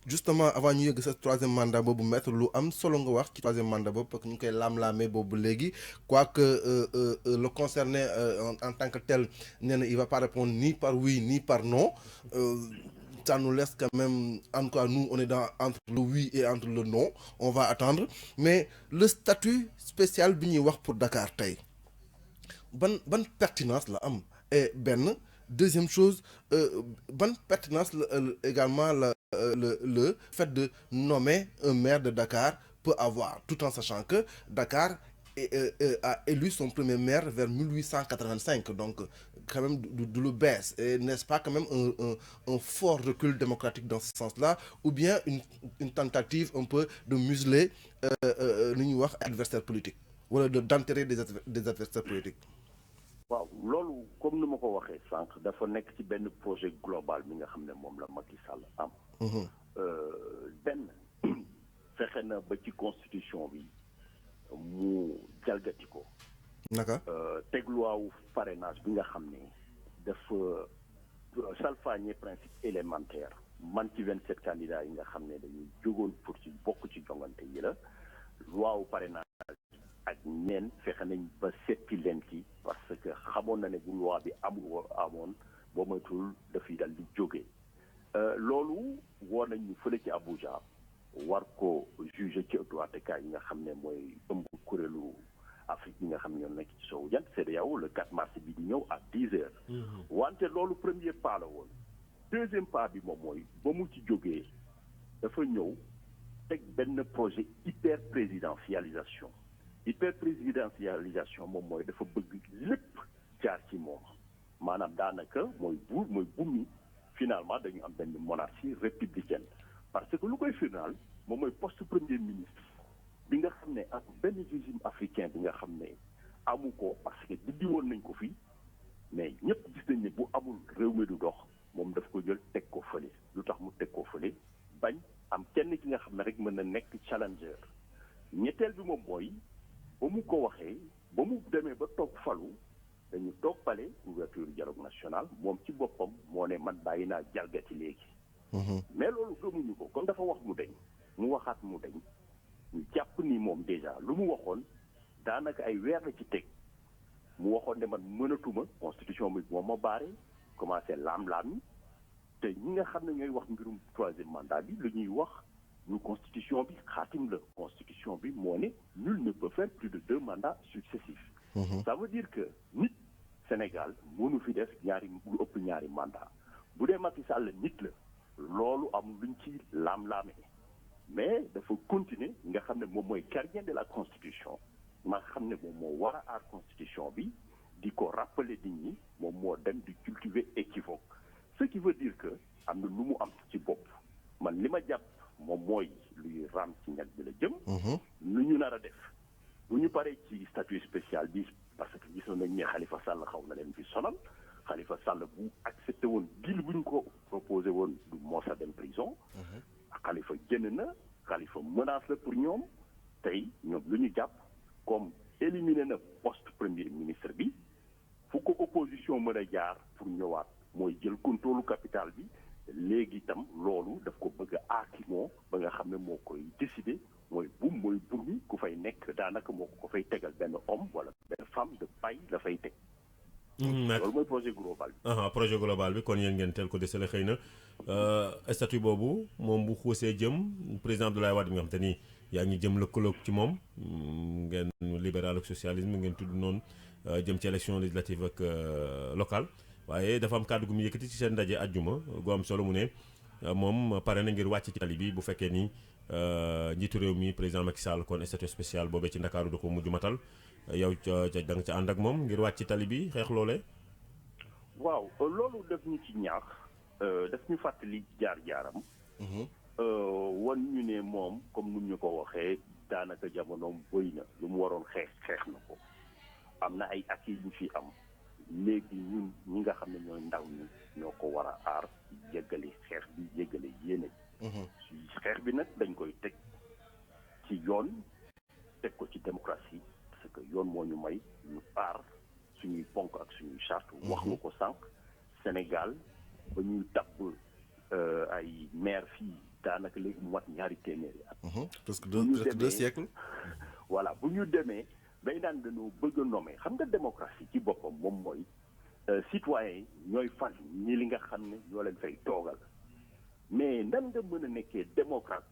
justement avant ñu yëgg sa troisième mandat boobu maître lu am solo nga wax ci troisième mandat boobu parce que ñu koy laam-laamee boobu léegi quoique le concerné en tant que tel nee na il va pas répondre ni par oui ni par non ça nous laisse quand même en tout cas nous on est entre le oui et entre le non on va attendre mais le statut spécial bi ñuy wax pour Dakar tey ban pertinence la am et benn deuxième chose ban pertinence également le fait de nommer un maire de Dakar peut avoir tout en sachant que Dakar a élu son premier maire vers 1885 donc quand même du lu bees et n'est-ce pas quand même un fort recul démocratique dans ce sens-là ou bien une tentative un peu de museler li ñuy wax adversaire politique wala d'enterrer des adversaires politiques. waaw loolu comme ni ma ko waxee sànq dafa nekk ci benn projet global mi nga xam ne moom la Macky Sall am. benn fexe na ba ci constitution bi mu jalgati ko. naka. teg loi wu parrainage bi nga xam ne dafa salfaañe principe élémentaire man ci 27 candidats yi nga xam ne dañuy jógoon pour ci bokk ci jongante yi la loi wu parrainage ak ñeen fexe nañ ba seppi leen ci parce que xamoon na ne bu loi bi amoon boo moytul dafay dal di jógee loolu woo nañ ñu fële ci Abuja war ko juger ci ëttu àttekaay yi nga xam ne mooy ëmb kuréelu Afrique yi nga xam ne ñoo nekk ci sowu jant CEDEAO le 4 mars bi di ñëw à 10 heures. wante loolu premier pas la woon. deuxième pas bi moom mooy ba mu ci jógee dafa ñëw teg benn projet hyper présidentialisation moom mooy dafa bëgg lépp jaar ci moom maanaam daanaka mooy bummi finalement dañu am benn monarchie républicaine parce que lu koy firnaal moom mooy poste premier ministre bi nga xam ne ak benn régime africain bi nga xam ne amu ko parce que dindi woon nañ ko fii mais ñëpp gis nañ ne bu amul réew mi du dox moom daf ko jël teg ko fële lu tax mu teg ko fële bañ am kenn ki nga xam ne rek mën na nekk challenger ñetteel bi moom mooy ba mu ko waxee ba mu demee ba toog falu dañu toog pale ouverture dialogue national moom ci boppam moo ne man bàyyi naa jalgati léegi mais loolu gëmuñu ko comme dafa wax mu deñ mu waxaat mu deñ ñu jàpp ni moom déjà lu mu waxoon daanaka ay weer la ci teg mu waxoon ne man mënatuma constitution bi moom ma baare commencé laam-laam yi te ñi nga xam ne ñooy wax mbirum troisième mandat bi lu ñuy wax ñu constitution bi xaatim la constitution bi moo ne nul ne peut faire plus de 2 mandats successifs. Ça veut dire que nit Sénégal mënu fi def lu ëpp ñaari mandat bu dee Macky Sall nit la loolu am luñ ci laam-laame mais dafa continuer nga xam ne moom mooy gardien de la constitution ma xam ne moom moo war a aar constitution bi di ko rappeler nit ñi moom moo dem di cultiver équivoque ce qui veut dire que am na lu mu am ci bopp man li ma jàpp moom mooy luy ram ci ñag bi la jëm lu ñu nar a def bu ñu paree ci statut spécial bi parce que gisoon nañ ne Khalifa Sall xaw na leen fi sonal Khalifa Sall bu accepté woon dil bu ñu ko proposé woon du mos a dem prison Khalifa génn na Khalifa menace la pour ñoom tey ñoom lu ñu jàpp comme éliminé na poste premier ministre bi fu ko opposition mën a jaar pour ñëwaat mooy jël contrôle capital bi léegi itam loolu daf ko bëgg a aakimoo ba nga xam ne moo koy décider mooy bur mi ku fay nekk daanaka moo ko fay tegal benn homme wala benn femme de paille la fay teg loolu mooy projet global bi. projet global bi kon yéen ngeen teel ko desale xëy na statut boobu moom bu xuusee jëm président Abdoulaye Wade mi nga xam te ni yaa ngi jëm lëkkaloog ci moom ngeen libéral ak socialisme ngeen tudd noonu jëm ci élection législative ak locale waaye dafa am kàddu gu mu yëkkati ci seen ndaje àjjuma gu am solo mu ne moom pare na ngir wàcc ci tali bi bu fekkee ni njiitu réew mi président Macky Sall kon statut spécial boobee ci Ndakaaru da ko mujj matal yow da nga ca ànd ak moom ngir wàcc ci tali bi xeex loolee. waaw loolu daf ñu ci ñaax daf ñu fàttali jaar-jaaram. wan ñu ne moom comme nu ñu ko waxee daanaka jamonoom bëy na lu mu waroon xeex na ko am na ay acquis yu fi am léegi ñun ñi nga xam ne ñooy ndaw ñi ñoo ko war a aar jéggale xeex bi jéggale yéene si xeex bi nag dañ koy teg ci yoon teg ko ci démocratie parce que yoon moo ñu may ñu aar suñuy ponk ak suñuy charte wax nga ko sànq Sénégal ba ñuy tabb ay maire fii daanaka léegi mu mat ñaari téeméeri at. presque deux siècles. voilà bu ñu demee day daan dañoo bëgg a nommer xam nga démocratie ci boppam moom mooy citoyens yi ñooy fal ñi li nga xam ne ñoo leen fay toogal mais nan nga mën a nekkee démocrate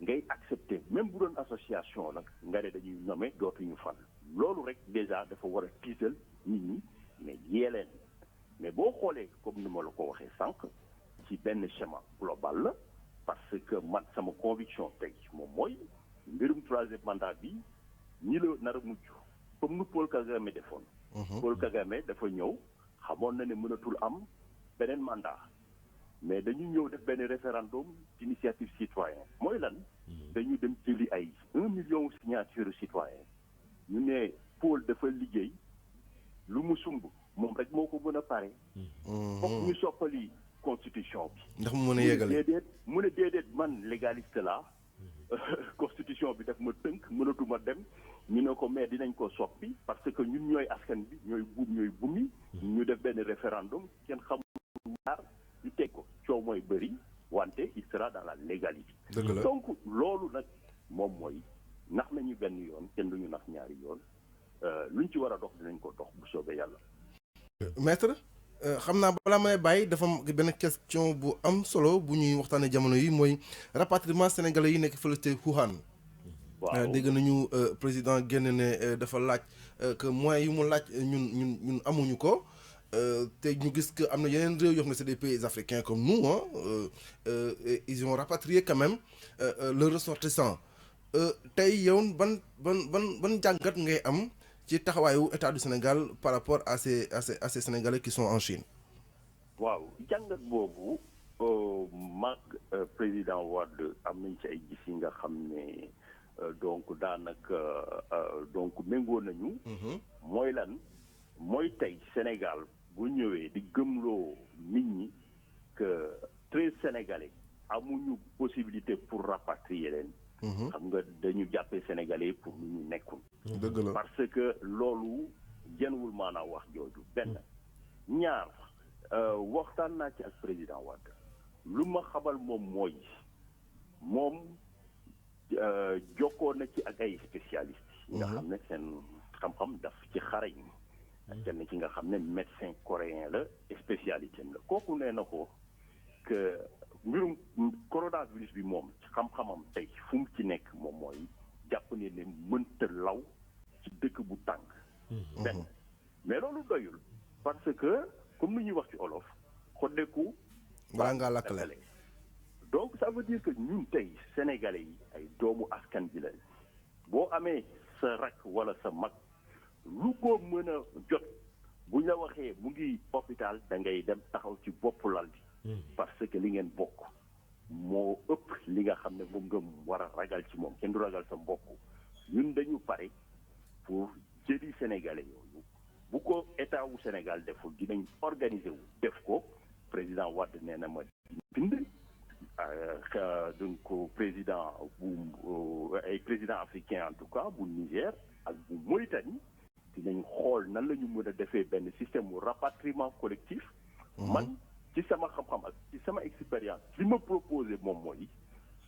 ngay accepter même bu doon association nag nga ne dañuy nommer dootuñu fal loolu rek déjà dafa war a tiital nit ñi mais yee leen mais boo xoolee comme ni ma la ko waxee sànq ci benn schéma global la parce que man sama conviction tey moom mooy mbirum troisième mandat bi ñi la nar a mujj comme nu Paul Kagame defoon. Paul Kagame dafa ñëw xamoon na ne mënatul am beneen mandat mais dañu ñëw def benn référendum d'initiative citoyen mooy lan dañu dem jëli ay 1 million signature citoyen ñu ne Paul dafa liggéey lu mu sumb moom rek moo ko mën a pare foog ñu soppali constitution bi ndax mu mën a yegale mu ne déedéet man légaliste la constitution bi daf ma tënk mënatuma dem ñu ne ko mais dinañ ko soppi parce que ñun ñooy askan bi ñooy bumi ñu def benn référendum kenn xamul waar ñu teg ko coow mooy bëri wante il sera dans la légalité donc loolu nag moom mooy nax nañu benn yoon kenn duñu nax ñaari yoon luñ ci war a dox dinañ ko dox bu soobee yàlla. maître xam naa balaa may bàyyi dafa am benn question bu am solo bu ñuy waxtaanee jamono yi mooy rapatriement sénégalais yi nekk fële ca Wuhan. waaw dégg nañu président génn ne dafa laaj que moyens yu mu laaj ñun amuñu ko te ñu gis que am na yeneen réew yoo xam ne c'est des pays africains comme nous ils ont rapatrié quand même leurs ressortissants tey yow ban jàngat ngay am ci taxawaayu état du Sénégal par rapport à ces Sénégalais qui sont en Chine. waaw jàngat boobu mag président Wade am nañ ci ay gis yi nga xam ne donc daanaka donc méngoo nañu. mooy lan mooy tey Sénégal bu ñëwee di gëmloo nit ñi que 13 Sénégalais amuñu possibilité pour rapatrier leen. xam nga dañu jàppee Sénégalais pour lu ñu nekkul. dëgg la parce que loolu jënwul maanaam wax jooju benn ñaar waxtaan naa ci ak président Wade lu ma xamal moom mooy moom jokkoo na ci ak ay spécialistes yi nga xam ne seen xam-xam daf ci xarañ kenn ci nga xam ne médecin coréen la spécialité am la kooku nee na ko que mbirum coronavirus bi moom xam-xamam tey fu mu ci nekk moom mooy jàpp ne ne mënta law ci dëkk bu tàng benn mais loolu doyul parce que comme ni ñuy wax ci olof xoddeeku balaa ngaa lakkale donc ça veut dire que ñun tey sénégalais yi ay doomu askan bi lañ boo amee sa rak wala sa mag lu ko mën a jot buñ la waxee mu ngi hôpital da ngay dem taxaw ci bopp lal bi parce que li ngeen bokk moo ëpp li nga xam ne moom nga war a ragal ci moom kenn du ragal sa mbokk ñun dañu pare pour jëli sénégalais yooyu bu ko état wu Sénégal deful dinañ organiser wu def ko président Wade nee na ma bind donc président bu ay président africain en tout cas bu Niger ak bu Mauritanie dinañ xool nan la ñu mën a defee benn système mu rapatriement collectif man ci sama xam-xam ak ci sama expérience li ma proposé moom mooy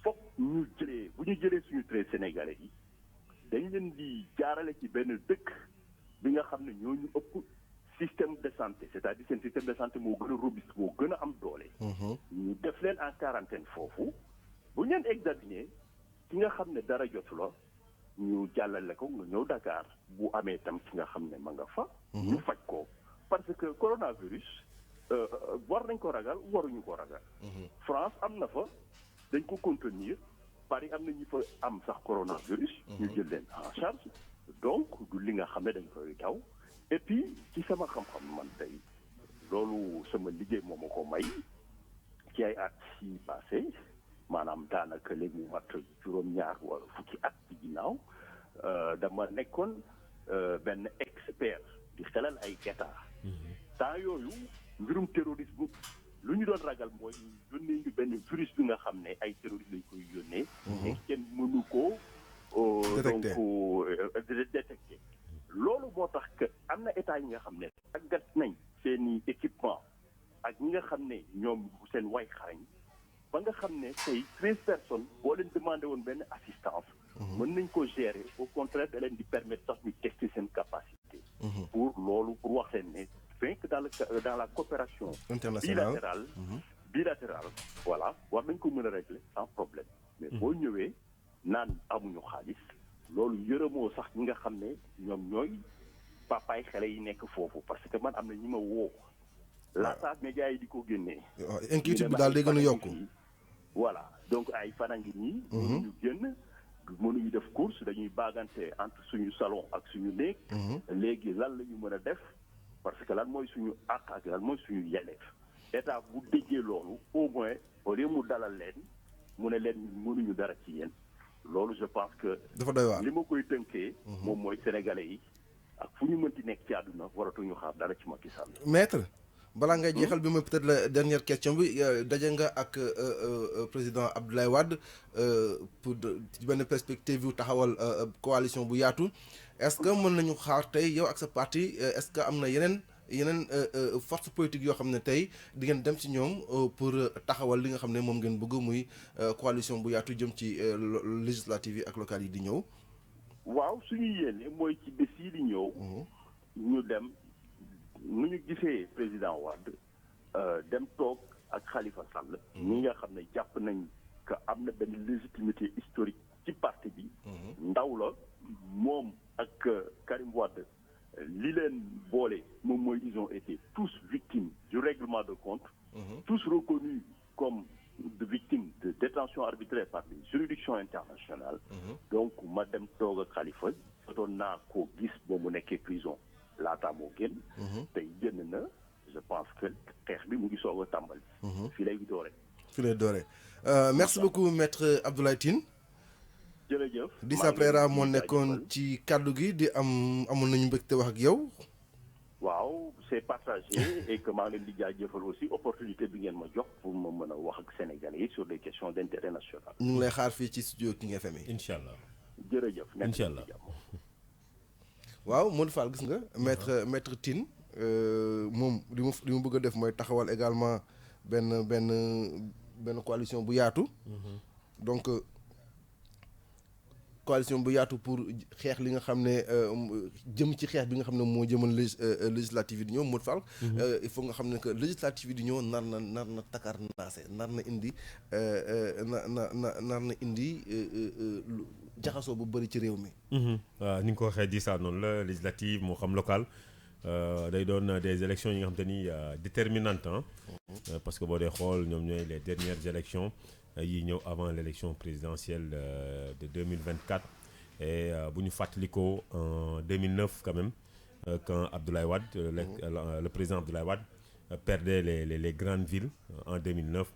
foog ñu jëlee bu ñu jëlee suñu trait sénégalais yi dañ leen di jaarale ci benn dëkk bi nga xam ne ñooñu ëpp système de santé c'est-à-dire seen système de santé moo gën a robuste moo gën a am doole. ñu def leen en quarantaine foofu bu ñu leen examiner ki nga xam ne dara jotu la ñu jàllale ko nga ñëw Dakar bu amee tam ki nga xam ne ma nga fa. ñu faj ko parce que coronavirus war nañ ko ragal waruñu ko ragal. France am na fa dañ ko contenir Paris am na ñu fa am sax coronavirus. ñu jël leen en charge donc du li nga xam ne dañ koy daw et puis ci sama xam-xam man tey loolu sama liggéey moo ma ko may ci ay at yi passé maanaam daanaka léegi mu mat juróom-ñaar wala fukki at ci ginnaaw dama nekkoon benn expert di xelal ay état temps yooyu mbirum terrorisme lu ñu doon ragal mooy yónnee ñu benn virus bi nga xam ne ay terroristes lañ koy yónnee. te kenn mënu ko. détecté loolu moo tax que am na état yi nga xam ne tàggat nañ seeni équipement ak ñi nga xam ne ñoom seen way xarañ ba nga xam ne tey 13 personnes boo leen demandé woon benn assistance. mën nañ ko gérer au contraire da leen di permettre sax ñu tester seen capacité. pour loolu pour wax leen ne rien que dans la coopération bilatérale voilà war nañ ko mën a régler sans problème. mais boo ñëwee naan amuñu xaalis loolu yërëmoo sax ñi nga xam ne ñoom ñooy papaay xale yi nekk foofu parce que man am na ñi ma woo. laata médias yi di ko génnee. inquiétude bi daal day gën a yokku. voilà donc ay fan ngi ñii. mënuñu génn mënuñu def course dañuy baagante entre suñu salon ak suñu néeg. léegi lan la ñu mën a def parce que lan mooy suñu àq ak lan mooy suñu yelleef état bu déggee loolu au moins au lieu mu dalal leen mu ne leen mënuñu dara ci yéen loolu je pense que. dafa doy waar li ma koy tënkee. moom mooy sénégalais yi ak fu ñu mënti nekk ci àdduna waratuñu xaar dara ci Macky Sall. maître. balaa ngay jeexal bi mooy peut-être la dernière question bi daje nga ak président Abdoulaye Wade pour benn perspective yu taxawal coalition bu yaatu est-ce que mën nañu xaar tey yow ak sa parti est-ce que am na yeneen force politique yoo xam ne tey di ngeen dem ci ñoom pour taxawal li nga xam ne moom ngeen bëgg muy coalition bu yaatu jëm ci législative yi ak locales yi di ñëw. waaw suñu yéene mooy ci bés yi di ñëw. ñu dem. nu ñu gisee président Wade dem toog ak Khalifa Sall. ñi nga xam ne jàpp nañ que am na benn légitimité historique ci parti bi. ndaw la moom ak Karim Wade li leen boole moom mooy ils ont été tous victimes du règlement de compte. tous reconnus comme de victimes de détention arbitraire par les juridictions internationales. donc ma dem toog ak Khalifa jotoon naa koo gis ba mu nekkee prison. laata moo génn. tey génn na je pense que xeex bi mu ngi soog a tàmbali. fii lay doore. Merci beaucoup maître Abdoulaye Tine. jërëjëf. Dissa Preira moo nekkoon ci kàddu gi di amoon nañu mbégte wax ak yow. waaw c'est partagé et que maa ngi leen di jaajëfal aussi opportunité bi ngeen ma jox pour ma mën a wax ak Sénégalais yi sur des questions d'intérêt national. ñu ngi lay xaar fii ci studio King FM yi. incha allah. jërëjëf. incha allah. waaw Modou Fall gis nga maître Tine moom li mu bëgg a def mooy taxawal également benn coalition bu yaatu. donc coalition bu yaatu pour xeex li nga xam ne jëm ci xeex bi nga xam ne moo jëmal législative yi di ñëw Modou Fall. il faut nga xam ne que législative yi di ñëw nar na takar naase nar na indi nar na indi jaxasoo bu bëri ci réew mi. waaw ni nga ko waxee di saa noonu la législative moo xam local day doon des élections yi nga xam te ni déterminantes parce que boo dee xool ñoom ñooy les dernières élections yi ñëw avant l'élection présidentielle de 2024 et bu ñu fàttalikoo en 2009 quand même quand Abdoulaye Wade le président Abdoulaye Wade perdait les grandes villes en 2009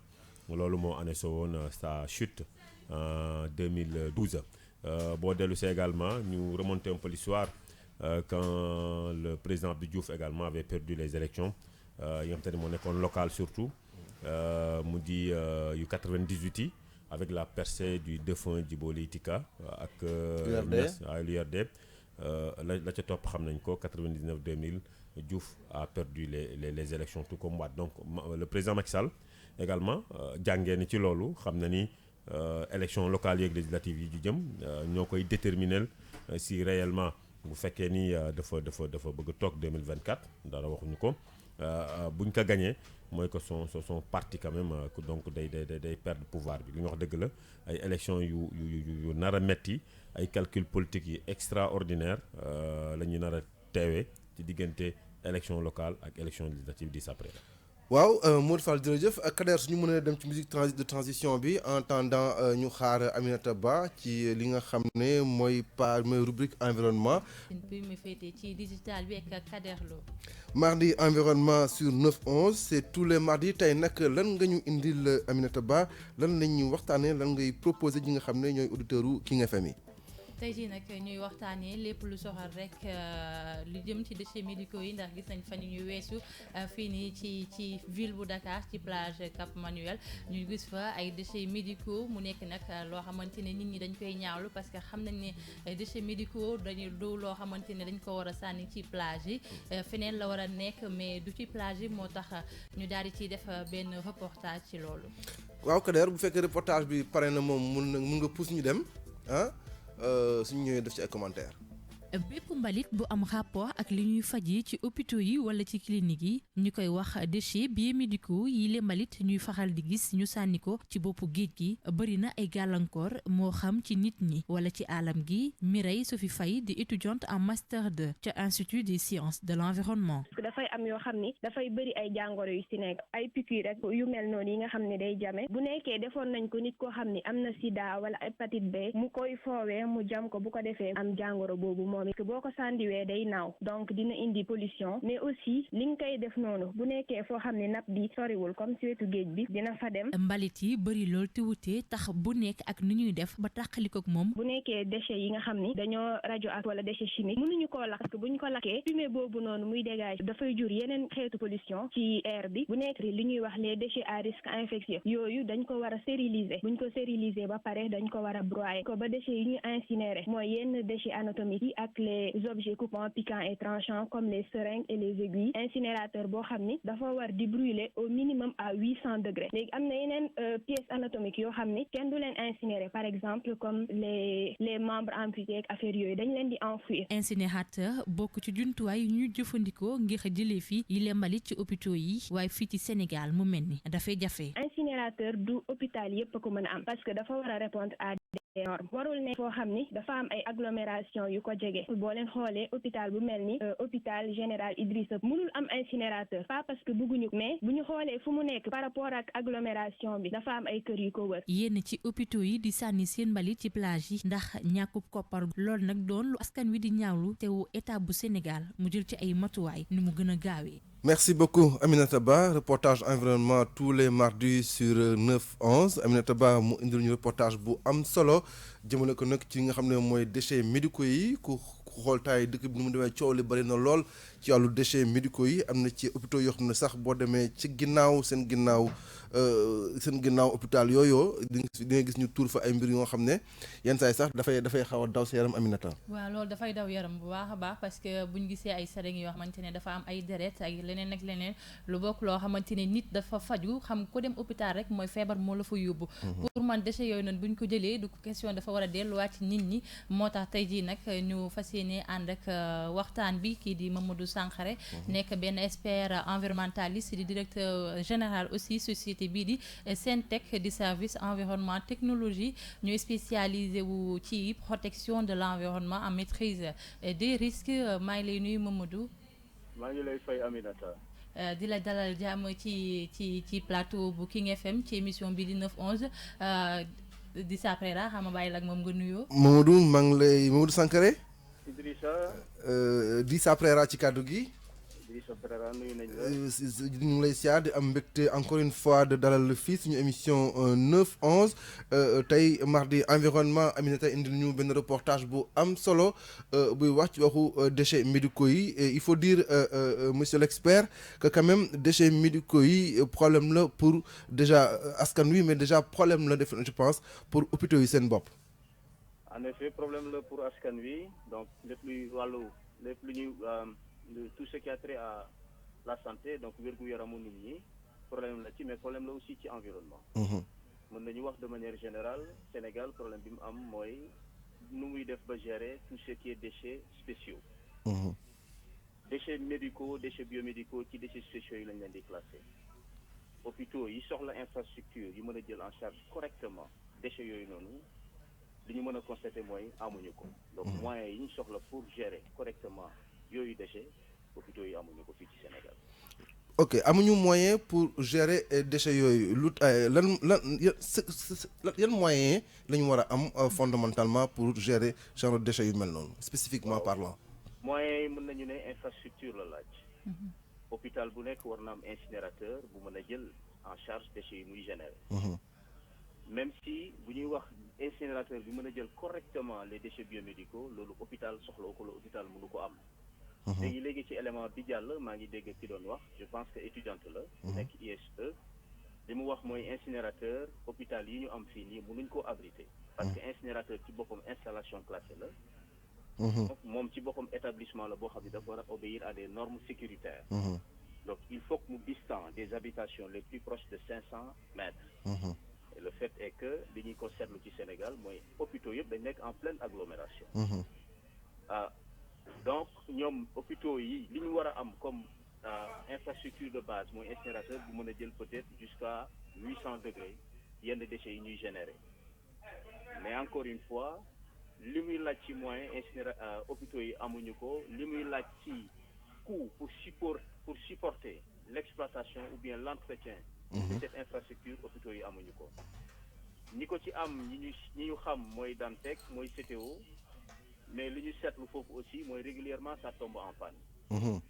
loolu moo annoncé woon sa chute en 2012 boo dellu see également ñu remonter un peu l'histoire quand le président Abdou Diouf également avait perdu les élections yi nga xam te ne moo nekkoon local surtout mu di yu 98 yi avec la percée du défunt Djibo Leyti Ka ak l'URD la ca topp xam nañ ko 99 2000 Diouf a perdu les élections tout comme Wade donc le président Macky Sall également jàngee ni ci loolu xam na ni élection locale yeeg législative yi ju jëm ñoo koy déterminer si réellement bu fekkee ni dafa bëgg a toog 2024 dara waxuñu ko buñ ko gagné mooy que son parti quand même donc day perdre pouvoir bi li ñu wax dëgg la ay élections yu nar a metti ay calcul politique yi extraordinaire la ñu nar a teewee ci diggante élection locale ak élection législative di après. waaw Modou Fall jërëjëf ak Kader suñu mënee dem ci musique de transition bi en attendant ñu xaar Aminata Ba ci li nga xam ne mooy rubrique environnement. bi mu féetee ci digital bi ak Kader Lo. mardi environnement sur 9-11 c'est tous les mardis tey nag lan nga ñu indil Aminata Ba lan lañ ñu waxtaanee lan ngay proposé ñi nga xam ne ñooy auditeurs u King FM yi. tey jii nag ñuy waxtaanee lépp lu soxal rek lu jëm ci déchets médicaux yi ndax gis nañ fan ñu weesu fii nii ci ville bu Dakar ci plage Cap Manuel ñu gis fa ay déchets médicaux mu nekk nag loo xamante ne nit ñi dañ koy ñaawlu parce que xam nañ ne déchets médicaux dañu du loo xamante ne dañ ko war a sànni ci plage yi feneen la war a nekk mais du ci plage yi moo tax ñu daal di ciy def benn reportage ci loolu. waaw Kader bu fekkee reportage bi pare na moom mun nga pousse ñu dem ah. suñu ñëwee def ci ay commentaires. bépp mbalit bu am rapport ak li ñuy fajee ci hôpitaux yi wala ci clinique yi ñu koy wax déchets biomédicaux yi le mbalit ñuy faral di gis ñu sànni ko ci boppu géej gi bëri na ay gàllankoor moo xam ci nit ñi wala ci alam gi Mireille Sophie Faye di étudiante en master 2 ca institut des sciences de l'environnement. dafay am yoo xam ni dafay bëri ay jàngoro yu ci nekk ay piqûre rek yu mel noonu yi nga xam ne day jame bu nekkee defoon nañ ko nit koo xam ni am na sida wala hépatite B mu koy foowee mu jam ko bu ko defee am jàngoro boobu moom que boo ko sandiwee day naaw donc dina indi pollution mais aussi li nga koy def noonu bu nekkee foo xam ne napp bi soriwul comme ci wetu géej bi dina fa dem. mbalit yi bëri lool te wutee tax bu nekk ak ni ñuy def ba tàqalikook moom. bu nekkee déchets yi nga xam ni dañoo radioactif wala déchets chimiques mënuñu koo lakk parce que bu ñu ko lakkee fumée boobu noonu muy dégage dafay jur yeneen xeetu pollution ci air bi bu nekk li ñuy wax les déchets à risque infectieux yooyu dañ ko war a stériliser buñ ko stériliser ba pare dañ ko war a broyer ko ba déchets yi ñu incinérer mooy yenn déchets anatomiques yi ak les objets coupants piquants et tranchants comme les seringues et les aiguilles incinérateur boo xam ni dafa war di brûler au minimum à 800 degrés léegi am na yeneen pièces anatomiques yoo xam ni kenn du leen incinérer par exemple comme les membres amputés ak affaires yooyu dañ leen di enfouir. incinérateur bokk ci jumtuwaay yu ñuy jëfandikoo ngir jëlee fi yi le mbalit ci hôpitaux yi waaye fii ci Sénégal mu mel ni dafay jafe. incinérateur du hôpital yépp ko mën a am parce que dafa war a répondre à des normes warul ne foo xam ni dafa am ay agglomération yu ko jege boo leen xoolee hôpital bu mel ni hôpital général Idrissa mënul am incinérateur pas parce que bëgguñu mais bu ñu xoolee fu mu nekk par rapport ak agglomération bi dafa am ay kër yu ko wër. yenn ci hôpitaux yi di sànni seen mbalit ci plage yi ndax ñàkkub koppar loolu nag doon lu askan wi di ñaawlu teewu état bu Sénégal mu jël ci ay matuwaay ni mu gën a gaawee. Merci beaucoup Aminata Ba reportage environnement tous les mardis sur 9-11 Aminata Ba mu indil ñu reportage bu am solo jëmale ko nag ci nga xam ne mooy déchets médicaux yi ku xool taay dëkk bi nu mu demee coow li bari na lool ci wàllu déchets médicaux yi am na ci hôpitaux yoo xam ne sax boo demee ci ginnaaw seen ginnaaw hôpital yooyu di nga gis ñu tuur fa ay mbir yoo xam ne yenn saa yi sax dafay xaw a daw sa yaram Aminata. waaw loolu dafay daw yaram bu baax a baax parce que buñ gisee ay seringue yoo xamante ne dafa am ay deret ay leneen ak leneen lu bokk loo xamante ne nit dafa faju xam ko dem hôpital rek mooy feebar moo la fa yóbbu. pour man déchets yooyu noonu buñ ko jëlee du question dafa war a delluwaat ci nit ñi moo tax tey jii nag ñu fas yéene ànd ak waxtaan bi kii di Mamadou Sankhare nekk benn expert environnementaliste di directeur général aussi société bii di Sentec di service environnement technologie ñu spécialisé wu ci protection de l'environnement en maîtrise des risques maa ngi lay nuyu Mamadou. maa ngi lay fay Aminata. di la dalal jàmm ci plateau bu King FM ci émission bi di 9-11 di Saprera xam nga bàyyi la ak moom nga nuyoo. Mamadou maa ngi lay Mamadou Sankhare. Idrissa. di Saprera ci kàddu gi. Idrissa Prera nuyu nañ la. ñu ngi lay siyaar di am mbégte encore une fois de dalal fii suñu émission 9-11 tey mardi environnement Aminata indil ñu benn reportage bu am solo buy wax ci waxu déchets médicaux yi il faut dire monsieur l'expert que quand même déchets médicaux yi problème la pour déjà askan wi mais déjà problème la def je pense pour hôpitaux yi seen bopp. En effet problème la pour askan wi donc lépp luy wàllu lépp lu ñuy tout ce qui a trait à la santé donc wér-gu-yaramu nit ñi problème la ci mais problème la aussi ci environnement. mën nañu wax de manière générale Sénégal problème bi mu am mooy nu muy def ba gérer tout ce qui est déchets spéciaux. Mhm. Déchets médicaux déchets biomédicaux ci déchets spéciaux yi lañ leen di classé. Hôpitaux yi soxla infrastructure yi mën a jël en charge correctement déchets yooyu noonu li ñu mën a constater mooy amuñu ko. donc moyens yi ñu soxla pour gérer correctement yooyu déchets hôpitaux yi amuñu ko fii ci Sénégal. ok amuñu moyen pour gérer déchets yooyu lu yan moyen la ñu war a am fondamentalement pour gérer genre déchets yu mel noonu spécifiquement parlant. moyens yi mën nañu ne infrastructure la laaj. hôpital bu nekk war na am incinérateur bu mën a jël en charge déchets yi muy générer. même si bu ñuy wax incinérateur bi mën a jël correctement les déchets biomédicaux loolu hôpital soxla ko la hôpital mënu ko am. léegi ci élément bi jàll maa ngi dégg ki doon wax je pense que étudiante la. nekk ISE. li mu wax mooy incinérateur hôpital yi ñu am fii nii mënuñ koo abriter. parce que incinérateur ci boppam installation classée la. donc moom ci boppam établissement la boo xam ne dafa war a obéir à des normes sécuritaires. donc il faut que mu distant des habitations les plus proches de 500 mètres. et le fait est que li ñuy ko seetlu ci Sénégal mooy hôpitaux yëpp dañ nekk en pleine agglomération. donc ñoom hôpitaux yi li ñu war a am comme infrastructure de base mooy incinérateur bu mën a jël peut-être jusqu'à 800 degrés yenn déchets yi ñuy générer mais encore une fois li muy laaj ci moyen hôpitaux yi amuñu ko li muy laaj ci coût pour supporter l'exploitation ou bien l'entretien de cette infrastructure hôpitaux yi amuñu ko ñi ko ci am ñi ñu xam mooy Dantec mooy CTO mais li ñu seetlu foofu aussi mooy régulièrement ça tombe en panne.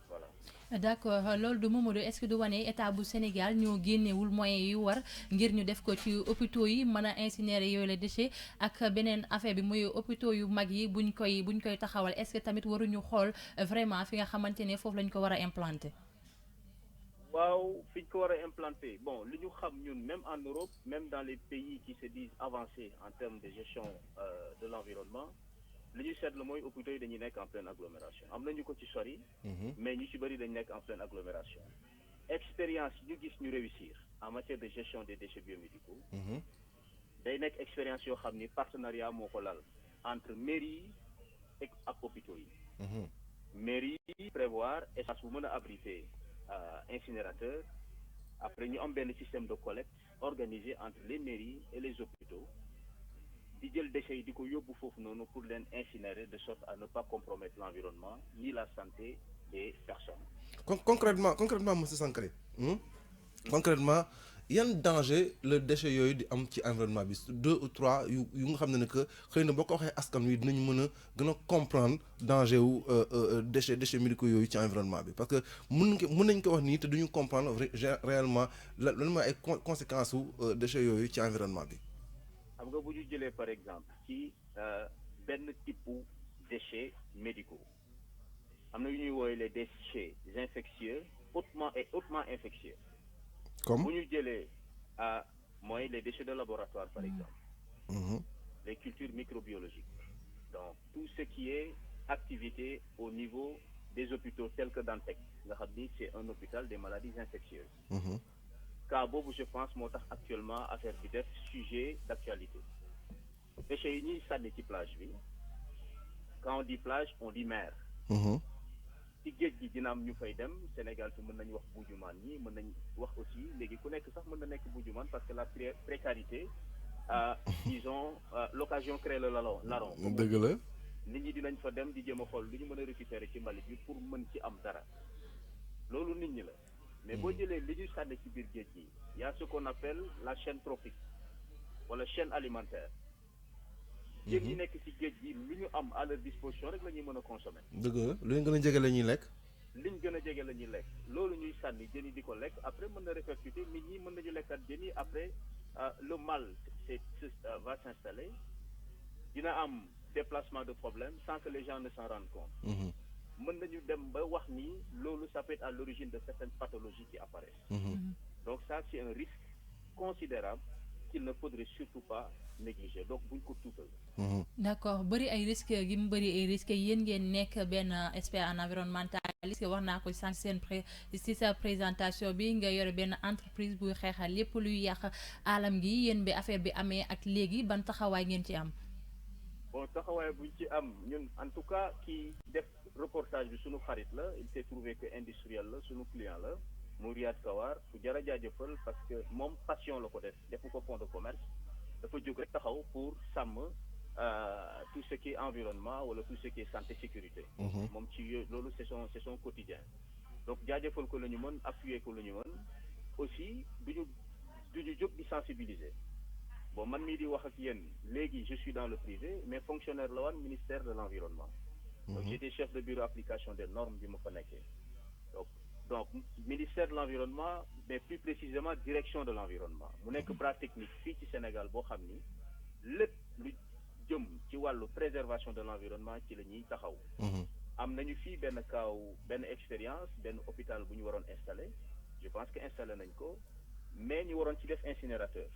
Voilà. D'accord loolu du Mamadou est-ce que du wane état bu Sénégal ñoo génnewul moyens yu war ngir ñu def ko ci hôpitaux yi mën a incinérer yooyu les déchets ak beneen affaire bi muy hôpitaux yu mag yi buñ koy taxawal est-ce que tamit waruñu xool vraiment fi nga xamante ne foofu lañ ko war a implanter. waaw fi ñu ko war a implanter bon li ñu xam ñun même en Europe même dans les pays qui se disent avancés en termes de gestion de l'environnement li ñuy seetlu mooy hôpitaux yi dañuy nekk en pleine agglomération am nañu ko ci sori. mais ñu ci bëri dañu nekk en pleine agglomération. expérience ñu gis ñu réussir en matière de gestion des déchets biomédicaux. day nekk expérience yoo xam ni partenariat moo ko lal entre mairie yi ak hôpitaux yi. mairie yi prévoir espace bu mën a abriter incinérateur après ñu am benn système de collecte organisé entre les mairies et les hôpitaux. di jël déchets yi di ko yóbbu foofu noonu pour leen incinérer de sorte à ne pas compromettre l'environnement ni la santé des personnes. concrètement monsieur Sankaré concrètement yan danger le déchet yooyu di am ci environnement bi 2 ou 3 yu nga xam ne que xëy na boo ko waxee askan wi dinañu mën a gën a comprendre danger wu déchets médicaux yooyu ci environnement bi parce que mën nañ ko wax nii te duñu comprendre réellement lan mooy ay conséquences wu déchets yooyu ci environnement bi. xam nga bu ñu jëlee par exemple ci benn type déchets médicaux am na yu ñuy woowee les déchets infectieux hautement infectieux. comme bu ñu jëlee mooy les déchets de laboratoire par exemple. les cultures microbiologiques. donc tout ce qui est activité au niveau des hôpitaux tels que Dantec nga xam ni c'est un hôpital des maladies infectieuses. cas boobu je pense moo tax actuellement affaire bi def sujet d'actualité. déchets yi ñuy sànni ci plage bi quand on dit plage on dit mer. ci géej gi dina am ñu fay dem Sénégal fi mën nañu wax Bujumaan ñi mën nañ wax aussi léegi ku nekk sax mën na nekk Bujumaan parce que la précarité disons l'occasion crée le larron. dëgg la. nit ñi dinañ fa dem di jéem a xool lu ñu mën a récupérer ci mbalit bi pour mën ci am dara loolu nit ñi la. mais boo jëlee li ñuy sànni ci biir géej gi y a ce qu'on appelle la chaîne trophique wala chaîne alimentaire. jën yi nekk ci géej gi lu ñu am à leur disposition rek la ñuy mën a consommer. dëgg la lu ñu gën a jege la ñuy lekk. liñ gën a jege la ñuy lekk loolu ñuy sànni jën yi di ko lekk après mën na répercuter nit ñi mën nañu lekkat jën yi après le mal va s'installer dina am déplacement de problème sans que les gens ne s'en rendent compte. mën nañu dem ba wax ni loolu ça peut être à l'origine de certaines pathologies qui apparaissent. donc ça c'est un risque considérable qu'il ne faudrait surtout pas négliger donc buñ ko tuutal. d'accord bëri ay risques gi mu bëri ay risques yéen ngeen nekk benn expert en environnementaliste wax naa ko sànq ci sa présentation bi nga yore benn entreprise buy xeexal lépp luy yàq alam gi yéen bi affaire bi amee ak léegi ban taxawaay ngeen ci am. bon taxawaay buñ ci am ñun en tout cas kii def reportage bi suñu xarit la il s'est trouvé que industriel la suñu client la mu Riyad Kawar fu jar a jaajëfal parce que moom passion la ko def defu ko fond de commerce dafa jóg rek taxaw pour sàmm tout ce qui est environnement wala tout ce qui est santé sécurité moom ci loolu c'est son quotidien donc jaajëfal ko la ñu mën appuyer ko la ñu mën aussi duñu jóg di sensibiliser bon man mii di wax ak yéen léegi je suis dans le privé mais fonctionnaire la woon ministère de l'environnement donc j'étais chef de bureau application des normes bi ma fa nekkee donc ministère de l'environnement mais plus précisément direction de l'environnement mu nekk bras technique fii ci Sénégal boo xam ni lépp lu jëm ci wàllu préservation de l'environnement ci la ñuy taxaw am nañu fii benn expérience benn hôpital bu ñu waroon installer je pense que installé nañ ko mais ñu waroon ci def incinérateur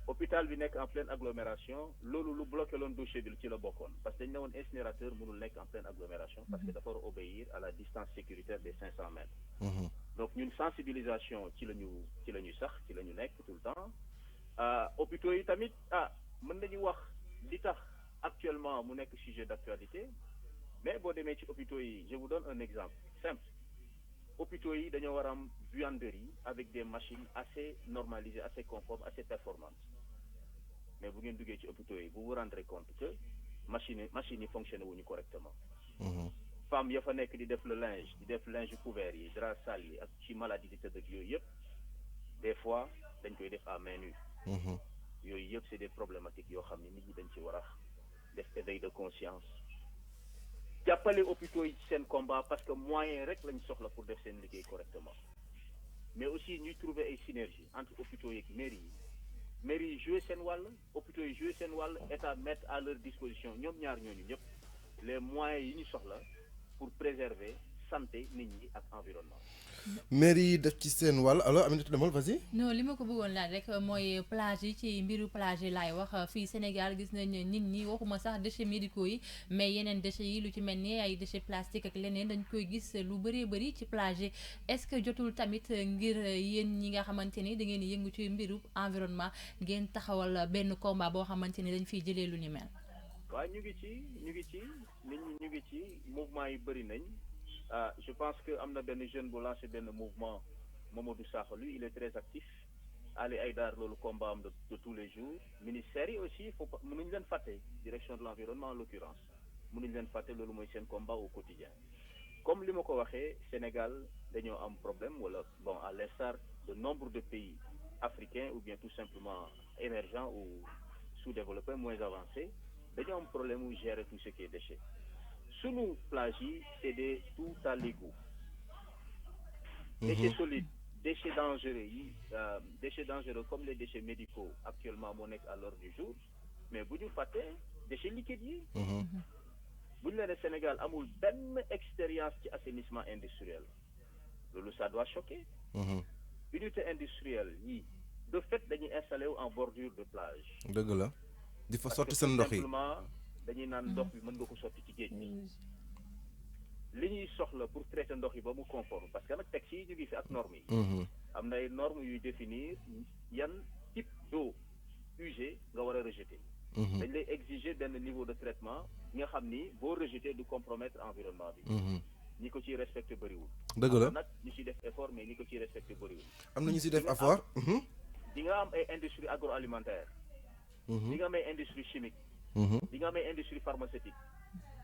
hôpital bi nekk en pleine agglomération loolu lu bloqué loon dossier bi ci la bokkoon parce que dañ ne woon incinérateur mënul nekk en pleine agglomération parce que dafa war a obéir à la distance sécuritaire des 500 mètres donc ñun sensibilisation ci la ñu nekk tout le temps hôpitaux yi tamit mën nañu wax li tax actuellement mu nekk sujet d'actualité mais boo demee ci hôpitaux yi je vous donne un exemple simple hôpitaux yi dañoo war a am buanderie avec des machines assez normalisées assez conformes assez performantes mais bu ngeen duggee ci hôpitaux yi vous vous rendrez compte que machines yi fonctionné wuñu correctement femmes ya fa nekk di def linge couvert yi drap sale yi ak ci maladie di tëdd ak yooyu yëpp des fois dañ koy def à main nue yooyu yëpp c'est des problématiques yoo xam ne nit ñi dañ ci war a def éveil de conscience jàppale hôpitaux yi ci seen combat parce que moyen rek lañ soxla pour def seen liggéey correctement mais aussi ñuy trouver ay synergie entre hôpitaux yi ak mairie yi jouer seen wàll hôpitaux yi jouer seen wàll état mettre à leur disposition ñoom ñaar ñooñu ñëpp les moyens yi ñu soxla pour préserver santé nit ñi ak environnement. mairie yi def ci seen wàll alors Aminata demal vas-y. non li ma ko bëggoon laaj rek mooy plage yi ci mbiru plage yi laay wax fii Sénégal gis nañ nit ñi waxuma sax déchets médicaux yi mais yeneen déchets yi lu ci mel ni ay déchets plastiques ak leneen dañ koy gis lu bëri ci plage yi est-ce que jotul tamit ngir yéen ñi nga xamante ni da ngeen di yëngu ci mbiru environnement ngeen taxawal benn combat boo xamante ni dañ fiy jëlee lu ni mel. waaw ñu ngi ci nit ñi ñu ngi ci mouvement yi bëri nañ. Je pense que am na benn jeune bu lancé benn mouvement Mamadou Sakho lui il est très actif Ali Aïdar loolu combat am de tous les jours ministères yi aussi faut pas mënuñ leen fàtte direction de l'environnement en l'occurrence mënuñ leen fàtte loolu mooy seen combat au quotidien comme li ma ko waxee Sénégal dañoo am problème wala bon à l'instar de nombre de pays africains ou bien tout simplement émergents ou sous-développés moins avancés dañoo am problème où gérer tout ce qui est déchets sunu plage yi c'est des tout à l'égout déchets solides déchets dangereux comme les déchets médicaux actuellement moo nekk à l'ordre du jour mais bu ñu fàtte déchets liquides yi bu ñu leen Sénégal amul benn expérience ci assainissement industriel loolu ça doit choquer unité industrielle yi de fait dañuy installé wu en bordure de plage dëgg la di fa sotti seen ndox yi dañuy naan ndox bi mën nga ko sotti ci géej gi li ñuy soxla pour traiter ndox yi ba mu conforme parce que nag texte yi ñu ngi fi ak normes yi am na ay normes yuy définir yan type d'eau usée nga war a rejeter dañ lay exiger benn niveau de traitement nga xam ni boo rejeter du compromettre environnement bi ñi ko ciy respecté bëriwul dëgg la nag ñu ciy def effort mais ñi ko ciy respecté bëriwul am na ñu ciy def effort di nga am ay industrie agroalimentaire di nga am ay industrie chimique di nga am ay industrie pharmaceutique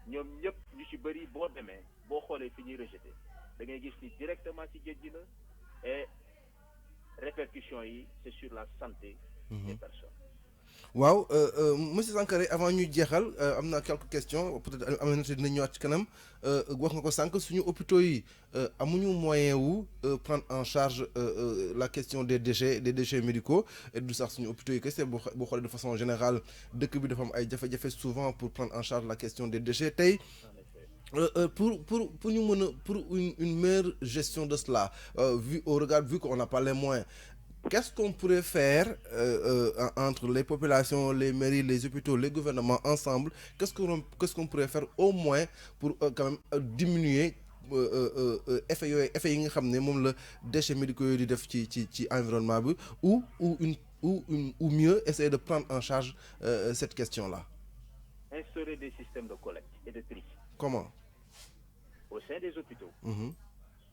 ñoom ñëpp ñu ci bëri boo demee boo xoolee fi ñuy rejeté da ngay gis ni directement ci géej gi la et répercussions yi c'est sur la santé des personnes. waaw monsieur Sankaré avant ñuy jeexal am na quelques questions peut-être Aminata dina ñëwaat ci kanam wax nga ko sànq suñu hôpitaux yi amuñu moyen wu prendre en charge la question des déchets médicaux et du sax suñu hôpitaux yi kese boo xoolee de façon générale dëkk bi dafa am ay jafe-jafe souvent pour prendre en charge la question des déchets tey pour ñu mën a pour une meilleure gestion de cela vu qu'on n'a pas les moyens. Qu'est-ce qu'on pourrait faire entre les populations, les mairies, les hôpitaux, les gouvernements ensemble? Qu'est-ce qu'on pourrait faire au moins pour quand même diminuer effet yi nga xam ne moom la déchets médicaux yooyu di def ci environnement bi ou mieux essayer de prendre en charge cette question-là? instaurer des systèmes de collecte et de tri. Comment? Au sein des hôpitaux.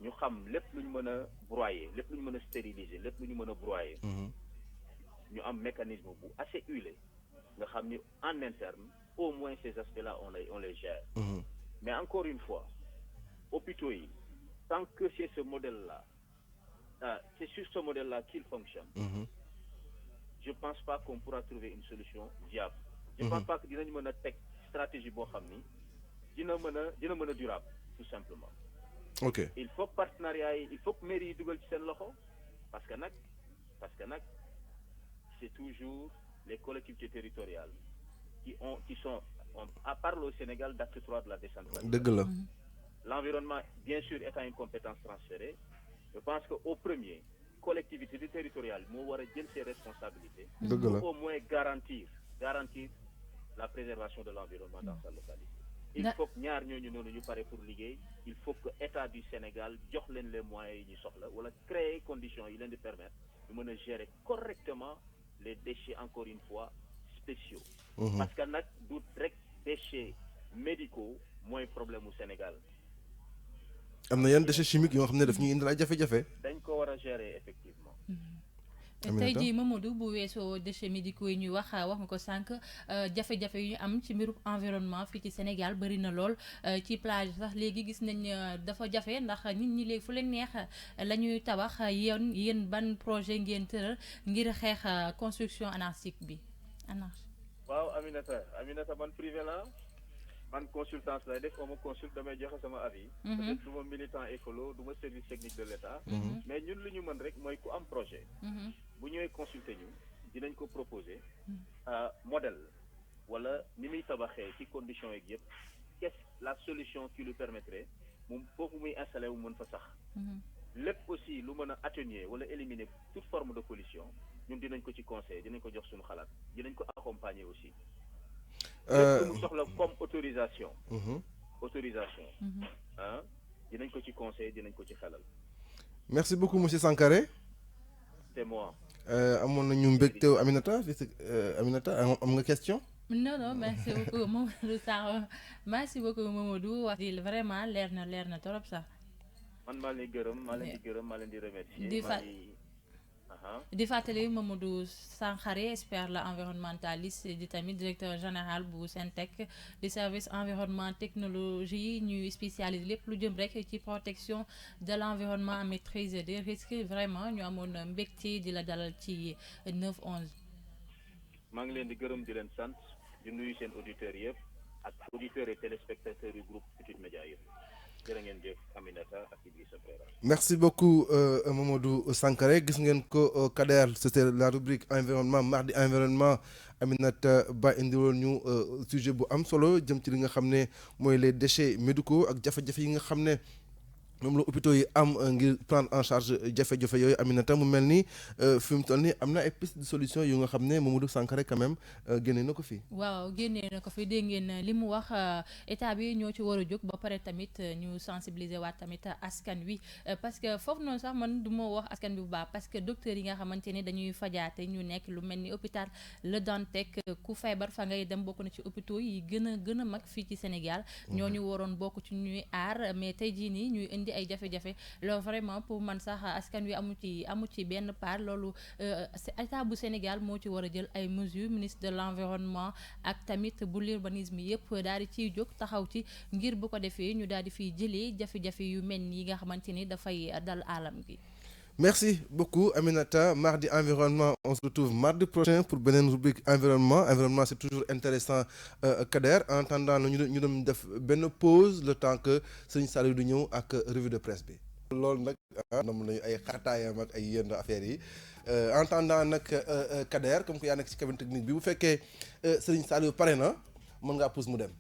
Ñu xam lépp lu ñu mën a broyer lépp lu ñu mën a stériliser lépp lu ñu mën a broyer. ñu am mécanisme bu assez huilé nga xam ni en interne au moins ces aspects-là on les gère. Mais encore une fois hôpitaux yi tant que c'est ce modèle-là c'est sur ce modèle-là qu'il fonctionne. Je pense pas qu'on pourra trouver une solution viable. Je pense pas que dinañ mën a teg stratégie boo xam ni dina mën a durable tout simplement. Ok. Il faut partenariat yi il faut que mairie yi dugal ci seen loxo parce que nag c'est toujours les collectivités territoriales qui sont à part au Sénégal d'acte 3 de la décentralisation. Dëgg la. L'environnement bien sûr étant une compétence transférée, je pense que au premier collectivité territoriale moo war a jël ses responsabilités. Dëgg la. Pour au moins garantir la préservation de l'environnement dans sa localité. Il faut que ñaar ñooñu noonu ñu pare pour liggéey il faut que état du Sénégal jox leen les moyens yi ñu soxla wala créer conditions yi leen di permettre ñu mën a gérer correctement les déchets encore une fois spéciaux. Parce que nag du rek déchets médicaux mooy problème mu Sénégal. am na yenn déchets chimiques yoo xam ne daf ñuy indil ay jafe-jafe. dañ ko war a gérer effectivement. tey jii Mamadou bu weesoo déchets médicaux yi ñuy wax nga ko sànq jafe-jafe yu ñu am ci mbirum environnement fii ci Sénégal bari na lool ci plage sax léegi gis nañ dafa jafe ndax nit ñi léegi fu leen neex la ñuy tabax yéen ban projet ngeen tëral ngir xeex construction anarchique bi waaw Aminata man privé la man consultance lay def on me consulte damay joxe sama avis. peut-être du ma militant écolo du ma service technique de l'État. mais ñun lu ñu mën rek mooy ku am projet. bu ñëwee consulter ñu dinañ ko proposer modèle wala ni muy tabaxee ci conditions yeeg yëpp qu'est-ce la solution qui lui permettrait moom foofu muy installé wu mën fa sax. lépp aussi lu mën a atténuer wala éliminer toute forme de pollution ñun dinañ ko ci conseiller dinañ ko jox suñu xalaat dinañ ko accompagner aussi. mu soxla comme autorisation. dinañ ko ci conseiller dinañ ko ci xelal. Merci beaucoup monsieur Sankaré. C'est moi. amoon nañu mbégte Aminata am nga question. non merci beaucoup Mamadou Sakho merci beaucoup Mamadou wax di vraiment leer na trop sax. man maa leen di remercier. di fàttali Mamadou Sankaré expert la environnementaliste di tamit directeur général bu SENTEC di service environnement technologie ñuy spécialisé lépp lu jëm rek ci protection de l'environnement maîtrise des risques vraiment ñu amoon mbégte di la dalal ci 9-11. maa ngi leen di gërëm di leen sant di nuyu seen auditeurs yëpp ak auditeurs et téléspectateurs yu groupe Futurs Médias yëpp. Merci beaucoup Mamadou Sankaré gis ngeen ko Kader c'était la rubrique environnement mardi environnement Aminata Ba indiwoon ñu sujet bu am solo jëm ci li nga xam ne mooy les déchets médicaux ak jafe-jafe yi nga xam ne moom la hôpitaux yi am ngir prendre en charge jafe-jafe yooyu Aminata mu mel ni fi mu toll nii am na ay piste de solution yu nga xam ne Mamadou Sankaré quand même génnee na ko fi. waaw génnee na ko fi dégg ngeen li mu wax état bi ñoo ci war a jóg ba pare tamit ñu sensibiliser waat tamit askan wi parce que foofu noonu sax man du ma wax askan bi bu baax parce que docteurs yi nga xamante ne dañuy fajaate ñu nekk lu mel ni hôpital Le Dantec ku feebar fa ngay dem bokk na ci hôpitaux yi gën a mag fii ci Sénégal ñooñu waroon bokk ci ñuy aar mais tey jii nii ñuy indi ay jafe-jafe loolu vraiment pour man sax askan wi amu ci benn part loolu état bu Sénégal moo ci war a jël ay mesures ministre de l'environnement ak tamit bu l'urbanisme yëpp daal di ciy jóg taxaw ci ngir bu ko defee ñu daal di fiy jëlee jafe-jafe yu mel ni nga xamante ni dafay dal alam gi. Merci beaucoup Aminata mardi environnement on se retrouve mardi prochain pour beneen rubrique environnement c'est toujours intéressant Kader en attendant ñu dem def benn pause le temps que sëñ Saliou du ñëw ak revue de presse bi. loolu nag nam nañu ay xartaayam ak ay yenn affaires yi en attendant nag Kader comme que yaa nekk ci cabine technique bi bu fekkee sëñ Saliou pare na mën ngaa pause mu dem.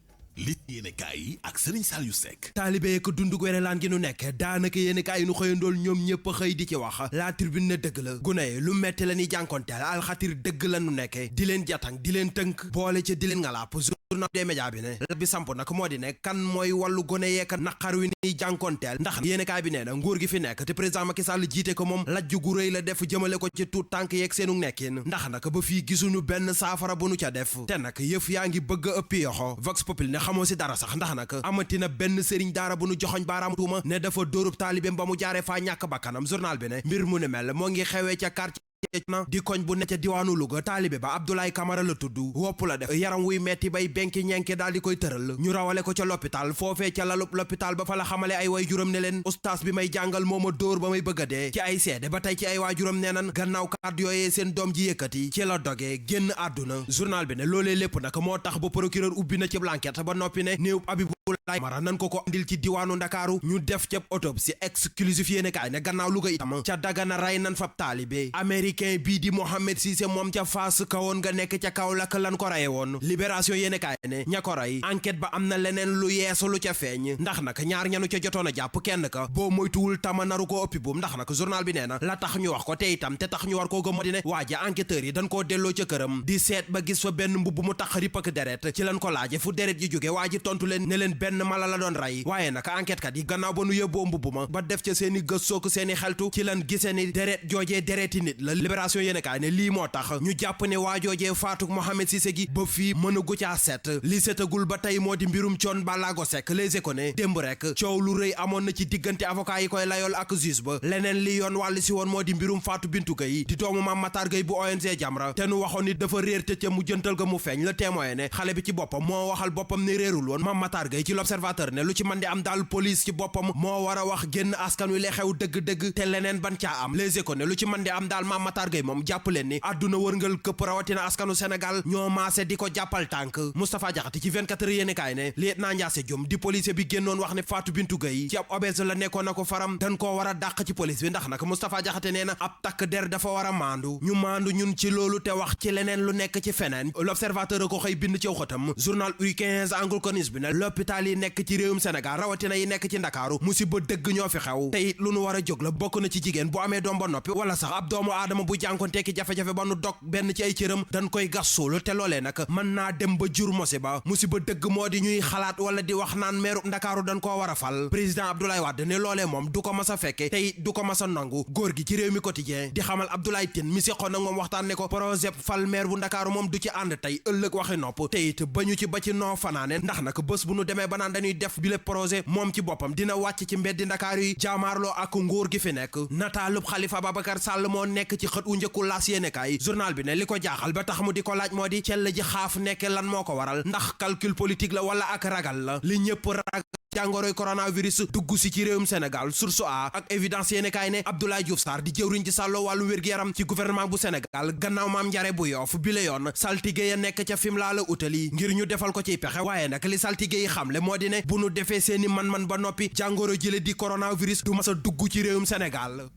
yéene kaay yi ak Serigne Saliou Seck. taalibe ko dundug werelaan gi nu nekk daanaka yéene kaay yi nu xëyandool ñoom ñëpp xëy di ci wax la tribune ne dëgg la gune yi lu metti la ñuy jànkonteel alxatir dëgg la nu nekke di leen jatang di leen tënk boole ca di leen ngalaap journal des médias bi ne la bi samp nag moo di ne kan mooy wàllu gone yeeka naqar wi ni jànkonteel ndax yéene kaay bi nee na nguur gi fi nekk te président Macky Sall jiite ko moom lajj gu rëy la def jëmale ko ci tuut tànk yeeg seenu nekkin ndax nag ba fii gisuñu benn saafara bu nu ca def te nag yëf yaa ngi bëgg a ëppi yoxo vox populi ne xamoo si dara sax ndax nag amatina benn sëriñ daara bu nu joxoñ baaraam tuuma ne dafa dóorub taalibeem ba mu jaaree faa ñàkk bakkanam journal bi ne mbir mu ne mel moo ngi xewee ca quartier na di koñ bu ne ca diwaanu Louga taalibe ba Abdoulaye Camara la tudd wopp la def yaram wuy metti bay benki ñenke daal di koy tëral ñu rawale ko ca l'hôpital foofee ca lalub l'hôpital ba fa la xamale ay waajuram ne leen ustaas bi may jàngal moo ma dóor ba may bëgg a dee ci ay seede ba tey ci ay waajuram nee nan gannaaw kàddu yooyee seen doom ji yëkkati ci la dogee génn àdduna journal bi ne loolee lépp nag moo tax ba procureur ubbi na ci enquête ba noppi ne néew Abibulaay Camara nan ko andil ci diwaanu Ndakaaru ñu def ca autopsie exclusif yéene kaay ne gannaaw Louga itam ca Dagana ray nan fab taalibe américain bii di Mohamed Cissé moom ca Fass kawoon nga nekk ca Kaolack lan ko raye woon libération yéene kaay ne ña ko ray enquête ba am na leneen lu yeesu lu ca feeñ ndax nag ñaar ñanu ca jotoon a jàpp kenn ka boo moytuwul tama naru ko ëppi buum ndax nag journal bi nee na la tax ñu wax ko te itam te tax ñu war koo gëm di ne waa ji enquêteurs yi dañ koo delloo ca këram di seet ba gis fa benn mbubb mu tax rip ak deret ci lan ko laaje fu deret ji jóge waa ji tontu leen ne leen benn mala la doon ray waaye nag enquête kat yi gannaaw ba nu yóbboo mbubb ma ba def ca seeni gëstook seeni xeltu ci lan gisee ni deret joojee dereti nit la libération yéene kaay ne lii moo tax ñu jàpp ne waajoojee faatuk Mohamed Cissé gi ba fii mënagu caa set li setagul ba tey moo di mbirum Thione Ballago Seck Les Échos ne démb rek coow lu rëy amoon na ci diggante avocat yi koy layool ak juge ba leneen li yoon wàll si woon moo di mbirum Fatou Bintou Gueye di doomu Mame Matar Gueye bu ONG Jamra te nu waxoon ni dafa réer te ca mu jëntal ga mu feeñ Le Témoin ne xale bi ci boppam moo waxal boppam ne réerul woon Mame Matar Gueye ci L'Observateur ne lu ci mën di am daal police ci boppam moo war a wax génn askan wi li xew dëgg-dëgg te leneen ban caa am Les Échos ne lu ci mën di am daal Mame Matar Gueye moom jàpp leen ni àdduna wërngal këpp rawatina askanu Sénégal ñoo maase di ko jàppal tànk Moustapha Diakhaté ci 24 heures yéene kaay ne lieutenant Ndiasse Diom di policier bi génnoon wax ne Fatou Bintou Gueye ci ab obèse la nekkoon na ko faram dañ koo war a dàq ci police bi ndax nag Moustapha Diakhaté nee na ab takk der dafa war a maandu ñu maandu ñun ci loolu te wax ci leneen lu nekk ci feneen L'Observateur a ko xëy bind ci xëtam journal U15 Angle Corniche bi ne l'hôpital yi nekk ci réewum Sénégal rawatina yi nekk ci Ndakaaru musiba dëgg ñoo fi xew te it lu nu war a jóg la bokk na ci jigéen bu amee doom ba noppi wala sax ab doomu aadama bu jànkonteeki jafe-jafe ba nu dog benn ci ay cëram dañ koy gas suul te loolee nag mën naa dem ba jur musiba dëgg moo di ñuy xalaat wala di wax naan meeru Ndakaaru dañ koo war a fal président Abdoulaye Wade ne loolee moom du ko mas a fekke te it du ko mas a nangu góor gi ci réew mi quotidien di xamal Abdoulaye Tine mi seqoon nag moom waxtaan ne ko projet fal maire bu Ndakaaru moom du ci ànd tey ëllëg waxi nopp te it bañu ci ba ci noo fanaane ndax nag bés bu nu demee ba naan dañuy def bi le projet moom ci boppam dina wàcc ci mbeddi Ndakaaru yi jaamaarloo ak nguur gi fi nekk nataalub Khalifa Babacar Sall moo nekk ci xët u njëkku L'As yéenekaay journal bi ne li ko jaaxal ba tax mu di ko laaj moo di cell ji xaaf nekk lan moo ko waral ndax calcul politique la wala ak ragal la li ñëpp ragal jàngoroy coronavirus dugg si ci réewum Sénégal source a ak évidence yéene kaay ne Abdoulaye Diouf Sarr di jëwriñ ci sàlloo wàllu wér-gu-yaram ci gouvernement bu Sénégal gannaaw maam njare bu Yoff bi la yoon saltige ya nekk ca Fimela la utali ngir ñu defal ko ciy pexe waaye nag li saltige yi xamle moo di ne bu nu defee seeni man-man ba noppi jàngoro jële di coronavirus du mas a dugg ci réewum Sénégal.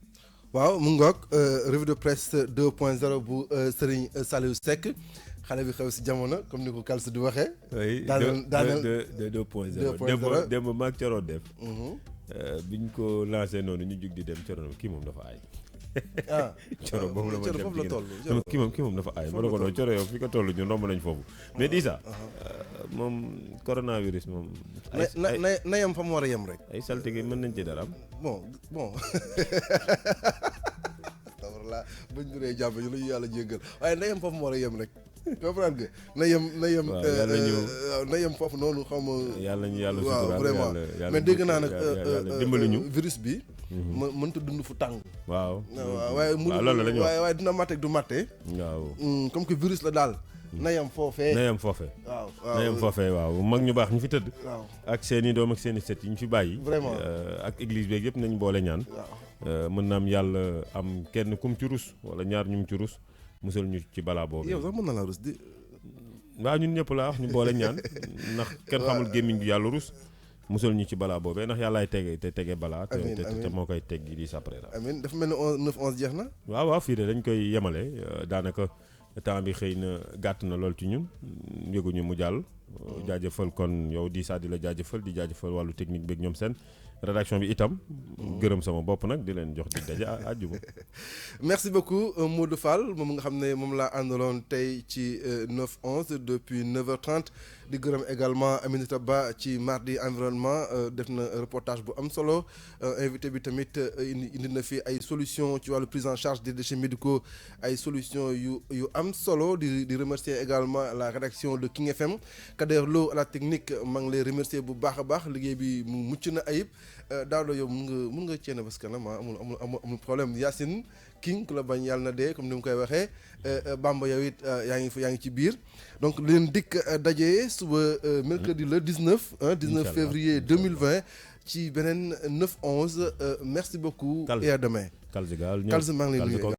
waaw mu ngoog revue de presse 2.0 bu Serigne Saliou Seck xale bi xew si jamono comme ni ko Kals di waxee. oui daaneel 2.0 démb maag Coro def. biñ ko lancé noonu ñu jug di dem Coro kii moom dafa aay. ah Coro boobu la ma dem foofu la toll. kii moom dafa aay ma ne ko doon Coro yow fi ko toll ñun romb nañ foofu. mais Disa moom coronavirus moom. na yem fa mu war a yem rek. ay saltige mën nañ ci dara am. bon. alhamdulilah buñ duree jàmm ñu la ñu yàlla jéggal waaye na yem foofu mu war a yem rek. comprendre nga na yem foofu noonu xaw ma. yàlla ñu yàlla waaw suturaal vraiment yàlla mais dégg naa nag dimbali ñu virus bi. mënta dund fu tàng. waaw waaye loolu la ñu wax waaye dina matte du matte. waaw comme que virus la daal. na yem foofee. waaw mag ñu baax ñu fi tëdd. waaw ak seen i doom ak seen i set yi ñu fi bàyyi. vraiment ak église beeg yëpp nañ boole ñaan. mën na am yàlla am kenn kum ci rus wala ñaar ñu ci rus musal ñu ci balaa boobu. yow sax mën na la rus di. waaw ñun ñëpp laa wax ñu boole ñaan ndax kenn xamul gémmiñ gi yàlla rus musal ñu ci balaa boobee ndax yàllaay tege balaa. te moo koy teggi di après la. amiin dafa mel ni 9-11 jeex na. waaw fii de dañ koy yemale daanaka temps bi xëy na gàtt na lool ci ñun yëguñu mu jàll jaajëfal kon yow di saa di la jaajëfal di jaajëfal wàllu technique beeg ñoom seen rédaction bi itam gërëm sama bopp nag di leen jox dig daje àjjuma. merci beaucoup Modou Fall moom nga xam ne moom laa àndaloon tey ci 9-11 depuis 9h30 di gërëm également Aminata Ba ci mardi environnement def na reportage bu am solo invité bi tamit indi na fi ay solutions ci wàllu prise en charge des déchets médicaux ay solutions yu am solo di remercier également la rédaction de King FM Kader Lo à la technique maa ngi lay remercier bu baax a baax liggéey bi mu mucc na ayib Daouda yow mun nga ceene parce que nag amul problème Yacine King ku la bañ yàlla na dee comme ni mu koy waxee Bamba yow it yaa ngi ci biir donc leen dikk daje suba mercredi le 19 février 2020 ci beneen 9-11 merci beaucoup et à demain. Kalzigal Kalz maa ngi lay nuyu